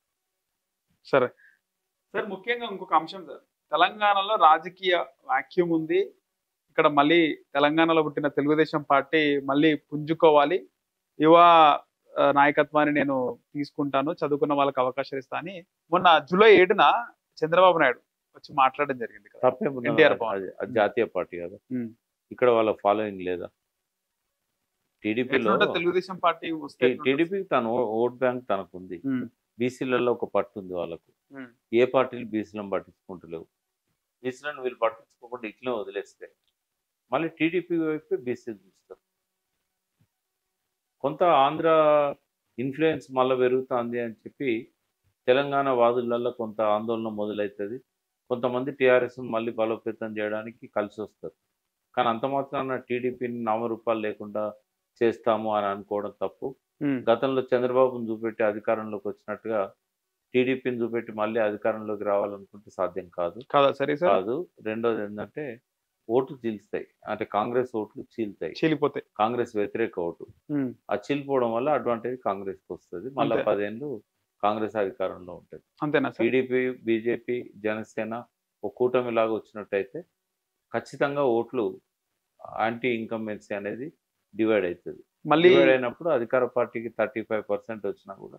A: సరే సార్, ముఖ్యంగా ఇంకొక అంశం సార్, తెలంగాణలో రాజకీయ వాక్యూమ్ ఉంది. ఇక్కడ మళ్ళీ తెలంగాణలో పుట్టిన తెలుగుదేశం పార్టీ మళ్ళీ పుంజుకోవాలి, యువ నాయకత్వాన్ని నేను తీసుకుంటాను, చదువుకున్న వాళ్ళకి అవకాశాలు ఇస్తా అని మొన్న జూలై 7న చంద్రబాబు నాయుడు వచ్చి మాట్లాడడం జరిగింది. ఎన్టీఆర్
B: జాతీయ పార్టీ కదా, ఇక్కడ వాళ్ళ ఫాలోయింగ్ లేదా? టీడీపీలో
A: తెలుగుదేశం పార్టీ
B: టీడీపీ తన ఓట్ బ్యాంక్ తనకుంది, బీసీలలో ఒక పట్టు ఉంది వాళ్ళకు. ఏ పార్టీలు బీసీలను పట్టించుకుంటలేవు. బీసీలను వీళ్ళు పట్టించుకోకుండా ఇట్లే వదిలేస్తే మళ్ళీ టీడీపీ వైపు బీసీలు చూస్తారు. కొంత ఆంధ్ర ఇన్ఫ్లుయెన్స్ మళ్ళీ పెరుగుతుంది అని చెప్పి తెలంగాణ వాదులలో కొంత ఆందోళన మొదలవుతుంది. కొంతమంది టీఆర్ఎస్ మళ్ళీ బలోపేతం చేయడానికి కలిసి వస్తారు. కానీ అంత మాత్రాన టీడీపీని నామరూపాలు లేకుండా చేస్తాము అని అనుకోవడం తప్పు. గతంలో చంద్రబాబును చూపెట్టి అధికారంలోకి వచ్చినట్టుగా టీడీపీని చూపెట్టి మళ్ళీ అధికారంలోకి రావాలనుకుంటే సాధ్యం కాదు. కాదు. రెండోది ఏంటంటే ఓట్లు చీల్స్తాయి, అంటే కాంగ్రెస్ ఓట్లు చీలిపోతాయి, కాంగ్రెస్ వ్యతిరేక ఓటు. ఆ చీలిపోవడం వల్ల అడ్వాంటేజ్ కాంగ్రెస్కి వస్తుంది. మళ్ళీ 10 ఏళ్ళు కాంగ్రెస్ అధికారంలో ఉంటుంది.
A: అంతేనా సార్?
B: టీడీపీ, బీజేపీ, జనసేన ఒక కూటమిలాగా వచ్చినట్టయితే ఖచ్చితంగా ఓట్లు యాంటీ ఇన్కంబెన్సీ అనేది డివైడ్ అవుతుంది.
A: మళ్ళీ
B: డివైడ్ అయినప్పుడు అధికార పార్టీకి 35% వచ్చినా కూడా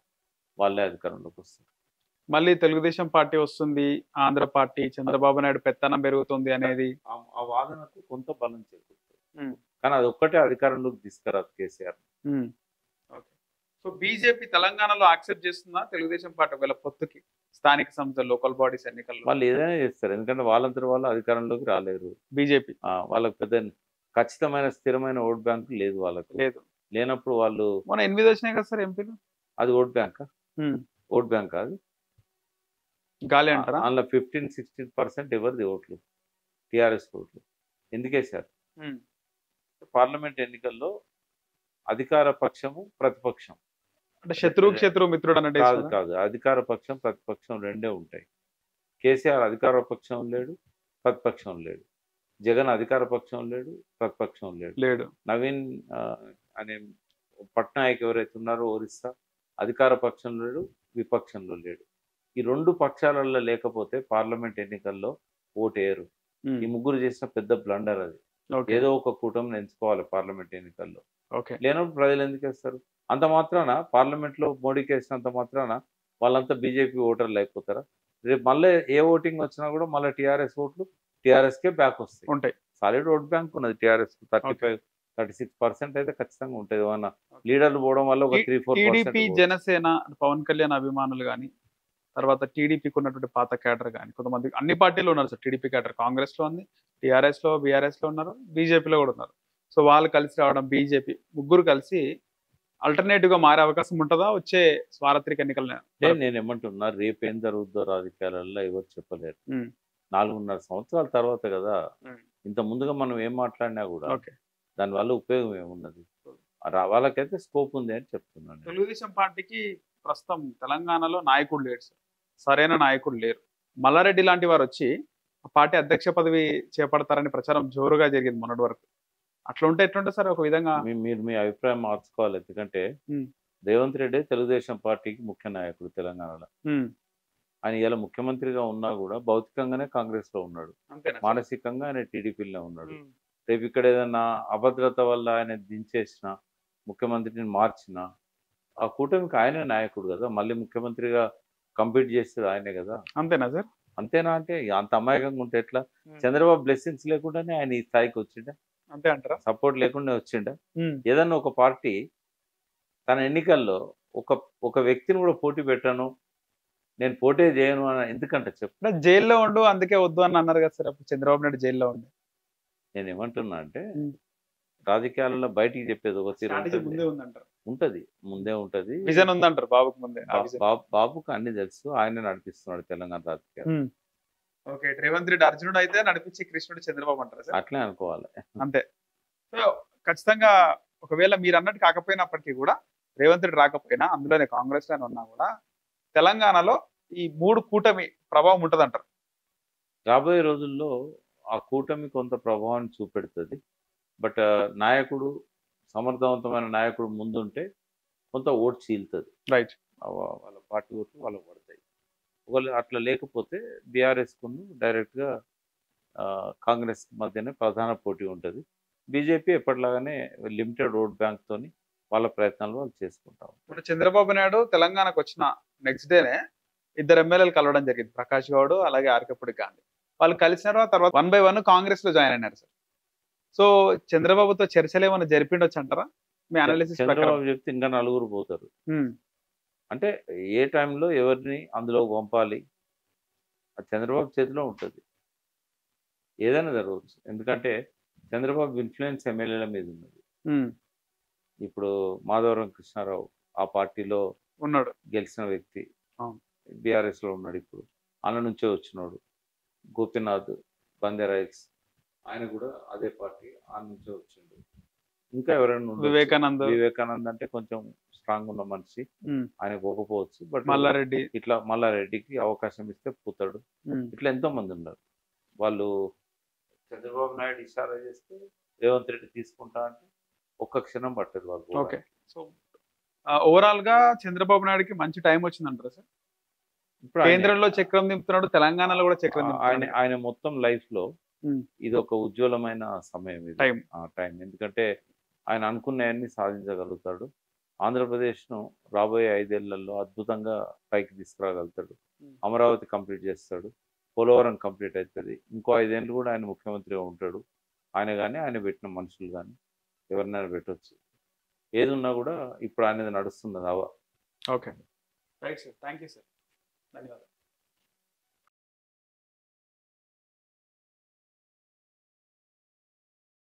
B: వాళ్ళే అధికారంలోకి వస్తారు.
A: మళ్ళీ తెలుగుదేశం పార్టీ వస్తుంది, ఆంధ్ర పార్టీ, చంద్రబాబు నాయుడు పెత్తనం పెరుగుతుంది అనేది
B: ఆ వాదనకు కొంత బలం చేకూరుతుంది.
A: ఉమ్,
B: కానీ అది ఒక్కటే అధికారంలోకి తీసుకురాదు కేసీఆర్.
A: ఉమ్, ఓకే. సో బీజేపీ తెలంగాణలో యాక్సెప్ట్ చేస్తుందా తెలుగుదేశం పార్టీ ఒకవేళ పొత్తుకి స్థానిక సంస్థలు, లోకల్ బాడీస్ ఎన్నికల్లో
B: వాళ్ళు ఏదైనా చేస్తారు, ఎందుకంటే వాళ్ళంతా వాళ్ళు అధికారంలోకి రాలేరు.
A: బీజేపీ
B: వాళ్ళకి పెద్ద ఖచ్చితమైన స్థిరమైన ఓట్ బ్యాంక్ లేదు వాళ్ళకు.
A: లేదు.
B: లేనప్పుడు వాళ్ళు
A: మొన్న 8 వచ్చినాయి కదా సార్ ఎంపీలు.
B: అది ఓట్ బ్యాంక్ ఓట్ బ్యాంక్ కాదు,
A: గాలి అంటారా?
B: అందులో 15-16% ఎవరిది ఓట్లు, టిఆర్ఎస్ ఓట్లు. ఎందుకే సార్
A: ఉమ్,
B: పార్లమెంట్ ఎన్నికల్లో అధికార పక్షము ప్రతిపక్షం
A: అంటే శత్రువుకి శత్రువు మిత్రుడు అన్నట్టు
B: కాదు
A: వేస్తారా?
B: కాదు అధికార పక్షం ప్రతిపక్షం రెండే ఉంటాయి. కేసీఆర్ అధికార పక్షం లేడు, ప్రతిపక్షం లేడు. జగన్ అధికార పక్షం లేడు, ప్రతిపక్షం లేడు.
A: లేడు.
B: నవీన్ అనే పట్నాయక్ ఎవరైతే ఉన్నారో ఒరిస్సా, అధికార పక్షంలో లేడు, విపక్షంలో లేడు. ఈ రెండు పక్షాలలో లేకపోతే పార్లమెంట్ ఎన్నికల్లో ఓటేయరు.
A: ఉమ్,
B: ఈ ముగ్గురు చేసిన పెద్ద బ్లండర్ అది.
A: ఓకే.
B: ఏదో ఒక కూటమిని ఎంచుకోవాలి పార్లమెంట్ ఎన్నికల్లో.
A: ఓకే.
B: లేనప్పుడు ప్రజలు ఎందుకు వేస్తారు? అంత మాత్రాన పార్లమెంట్లో మోడీకి వేసినంత మాత్రాన వాళ్ళంతా బీజేపీ ఓటర్లు అయిపోతారా? రేపు మళ్ళీ ఏ ఓటింగ్ వచ్చినా కూడా మళ్ళీ టీఆర్ఎస్ ఓట్లు టీఆర్ఎస్కే బ్యాక్ వస్తాయి.
A: ఉంటాయి.
B: సాలిడ్ ఓట్ బ్యాంక్ ఉన్నది టీఆర్ఎస్ 35-36% అయితే ఖచ్చితంగా ఉంటుంది. ఏమన్నా లీడర్లు పోవడం వల్ల ఒక 3-4%
A: టీడీపీ, జనసేన, పవన్ కళ్యాణ్ అభిమానులు కానీ, తర్వాత టీడీపీకి ఉన్నటువంటి పాత క్యాడర్ కానీ, కొంతమంది అన్ని పార్టీలు ఉన్నారు సార్. టీడీపీ క్యాడర్ కాంగ్రెస్ లో ఉంది, టీఆర్ఎస్ లో, బీఆర్ఎస్ లో ఉన్నారు, బీజేపీలో కూడా ఉన్నారు. సో వాళ్ళు కలిసి రావడం, బీజేపీ ముగ్గురు కలిసి ఆల్టర్నేటివ్ గా మారే అవకాశం ఉంటుందా వచ్చే సార్వత్రిక ఎన్నికల?
B: నేను ఏమంటున్నా, రేపు ఏం జరుగుతుందో రాజకీయాలలో ఎవరు చెప్పలేరు.
A: ఉమ్,
B: 4.5 సంవత్సరాల తర్వాత కదా.
A: ఉమ్,
B: ఇంత ముందుగా మనం ఏం మాట్లాడినా కూడా
A: ఓకే.
B: దానివల్ల ఉపయోగం ఏమున్నది? వాళ్ళకైతే స్కోప్ ఉంది అని చెప్తున్నాను.
A: తెలుగుదేశం పార్టీకి ప్రస్తుతం తెలంగాణలో నాయకుడు లేడు సార్, సరైన నాయకుడు లేరు. మల్లారెడ్డి లాంటి వారు వచ్చి ఆ పార్టీ అధ్యక్ష పదవి చేపడతారని ప్రచారం జోరుగా జరిగింది మొన్నటి వరకు. అట్లా ఉంటే ఎట్లుంటే సార్ ఒక విధంగా?
B: మీరు మీ అభిప్రాయం మార్చుకోవాలి. ఎందుకంటే
A: ఉమ్,
B: రేవంత్ రెడ్డి తెలుగుదేశం పార్టీకి ముఖ్య నాయకుడు తెలంగాణలో.
A: ఉమ్,
B: ఆయన ఇలా ముఖ్యమంత్రిగా ఉన్నా కూడా భౌతికంగానే కాంగ్రెస్ లో ఉన్నాడు,
A: అంతేనా సార్?
B: మానసికంగా ఆయన టీడీపీలో ఉన్నాడు.
A: ఉమ్,
B: రేపు ఇక్కడ ఏదైనా అభద్రత వల్ల ఆయన దించేసిన, ముఖ్యమంత్రిని మార్చిన, ఆ కూటమికి ఆయనే నాయకుడు కదా. మళ్ళీ ముఖ్యమంత్రిగా కంపీట్ చేసేది ఆయనే కదా.
A: అంతేనా సార్?
B: అంతేనా? అంటే అంత అమాయకంగా ఉంటే ఎట్లా?
A: ఉమ్,
B: చంద్రబాబు బ్లెస్సింగ్స్ లేకుండానే ఆయన ఈ స్థాయికి వచ్చిండ,
A: అంతే అంటారా?
B: సపోర్ట్ లేకుండా వచ్చిండ.
A: ఉమ్,
B: ఏదన్నా ఒక పార్టీ తన ఎన్నికల్లో ఒక ఒక వ్యక్తిని కూడా పోటీ పెట్టను, నేను పోటీ చేయను అని ఎందుకంటే చెప్పు.
A: అంటే జైల్లో ఉండు అందుకే వద్దు అని అన్నారు కదా సార్ అప్పుడు చంద్రబాబు నాయుడు జైల్లో ఉండి.
B: నేను ఏమంటున్నా అంటే
A: ఉమ్,
B: రాజకీయాలలో బయటికి చెప్పేది ఒక తీరు
A: స్ట్రాటజీ
B: ఉంటుంది.
A: ముందే ఉందంటారు,
B: ఉంటది, ముందే ఉంటది.
A: విజన్ ఉందంటారు బాబుకు ముందే ఆ విజన్.
B: బాబుకు అన్ని తెలుసు, ఆయన నడిపిస్తున్నాడు తెలంగాణ రాజకీయాలు.
A: ఉమ్, ఓకే. రేవంత్ రెడ్డి అర్జునుడు అయితే నడిపించి కృష్ణుడు చంద్రబాబు అంటారా సార్?
B: అట్లే అనుకోవాలి.
A: అంతే. సో ఖచ్చితంగా ఒకవేళ మీరు అన్నట్టు కాకపోయినప్పటికీ కూడా, రేవంత్ రెడ్డి రాకపోయినా, అందులోనే కాంగ్రెస్ లోనే ఉన్నా కూడా, తెలంగాణలో ఈ 3 కూటమి ప్రభావం ఉంటదంటారు.
B: రాబోయే రోజుల్లో ఆ కూటమి కొంత ప్రభావాన్ని చూపెడుతుంది. బట్ నాయకుడు, సమర్థవంతమైన నాయకుడు ముందుంటే కొంత ఓటు చీలుతుంది.
A: రైట్.
B: వాళ్ళ పార్టీ ఓట్లు వాళ్ళకు పడతాయి. ఒకవేళ అట్లా లేకపోతే బీఆర్ఎస్కు డైరెక్ట్గా కాంగ్రెస్ మధ్యనే ప్రధాన పోటీ ఉంటుంది. బీజేపీ ఎప్పటిలాగానే లిమిటెడ్ ఓట్ బ్యాంక్తోని వాళ్ళ ప్రయత్నాలు వాళ్ళు చేసుకుంటారు.
A: ఇప్పుడు చంద్రబాబు నాయుడు తెలంగాణకు వచ్చిన నెక్స్ట్ డేనే 2 ఎమ్మెల్యేలు కలవడం జరిగింది, ప్రకాష్ గౌడ్ అలాగే ఆర్కేపూడి గాంధీ. వాళ్ళు కలిసిన తర్వాత 1 by 1 కాంగ్రెస్ లో జాయిన్ అయినారు సార్. సో చంద్రబాబుతో చర్చలు ఏమైనా జరిపిండొచ్చు అంటారా మీ అనాలిసిస్ ప్రకారం?
B: చంద్రబాబు చెప్తే ఇంకా 4 పోతారు.
A: ఉమ్,
B: అంటే ఏ టైంలో ఎవరిని అందులో పంపాలి అది చంద్రబాబు చేతిలో ఉంటుంది. ఏదైనా జరగవచ్చు, ఎందుకంటే చంద్రబాబు ఇన్ఫ్లుయెన్స్ ఎమ్మెల్యేల మీద ఉన్నది.
A: ఉమ్,
B: ఇప్పుడు మాధవరం కృష్ణారావు ఆ పార్టీలో
A: ఉన్నాడు,
B: గెలిచిన వ్యక్తి,
A: అవును.
B: బీఆర్ఎస్ లో ఉన్నాడు. ఇప్పుడు అన్న నుంచే వచ్చినాడు. గోపీనాథ్ బందేరాయిల్స్ ఆయన కూడా అదే పార్టీ, ఆ నుంచే వచ్చిండు. ఇంకా ఎవరైనా ఉండొచ్చు. వివేకానంద్ అంటే కొంచెం స్ట్రాంగ్ ఉన్న మనిషి,
A: ఉమ్,
B: ఆయన పోకపోవచ్చు. బట్
A: మల్లారెడ్డి,
B: ఇట్లా మల్లారెడ్డికి అవకాశం ఇస్తే పోతాడు.
A: ఉమ్,
B: ఇట్లా ఎంతో మంది ఉన్నారు. వాళ్ళు చంద్రబాబు నాయుడు ఇషారా చేస్తే రేవంత్ రెడ్డి తీసుకుంటా అంటే ఒక్క క్షణం పట్టదు వాళ్ళు.
A: ఓకే. సో ఓవరాల్ గా చంద్రబాబు నాయుడుకి మంచి టైం వచ్చిందంటారా సార్?
B: ఇప్పుడు ఆయన
A: కేంద్రంలో చక్రం దింపుతున్నాడు, తెలంగాణలో కూడా చక్రం
B: ఆయన
A: దింపుతున్నాడు.
B: ఆయన మొత్తం లైఫ్ లో
A: ఉమ్,
B: ఇది ఒక ఉజ్వలమైన సమయం ఇది
A: టైం.
B: ఆ టైం. ఎందుకంటే ఆయన అనుకున్నవన్నీ సాధించగలుగుతాడు. ఆంధ్రప్రదేశ్ను రాబోయే 5 ఏళ్లలో అద్భుతంగా పైకి తీసుకురాగలుగుతాడు. అమరావతి కంప్లీట్ చేస్తాడు, పోలవరం కంప్లీట్ అవుతుంది. ఇంకో 5 ఏళ్ళు కూడా ఆయన ముఖ్యమంత్రిగా ఉంటాడు. ఆయన కానీ ఆయన పెట్టిన మనుషులు కానీ ఎవరినైనా పెట్టవచ్చు. ఏది ఉన్నా కూడా ఇప్పుడు అనేది నడుస్తున్నది.
A: Okay, right sir, thank you sir, ధన్యవాదాలు.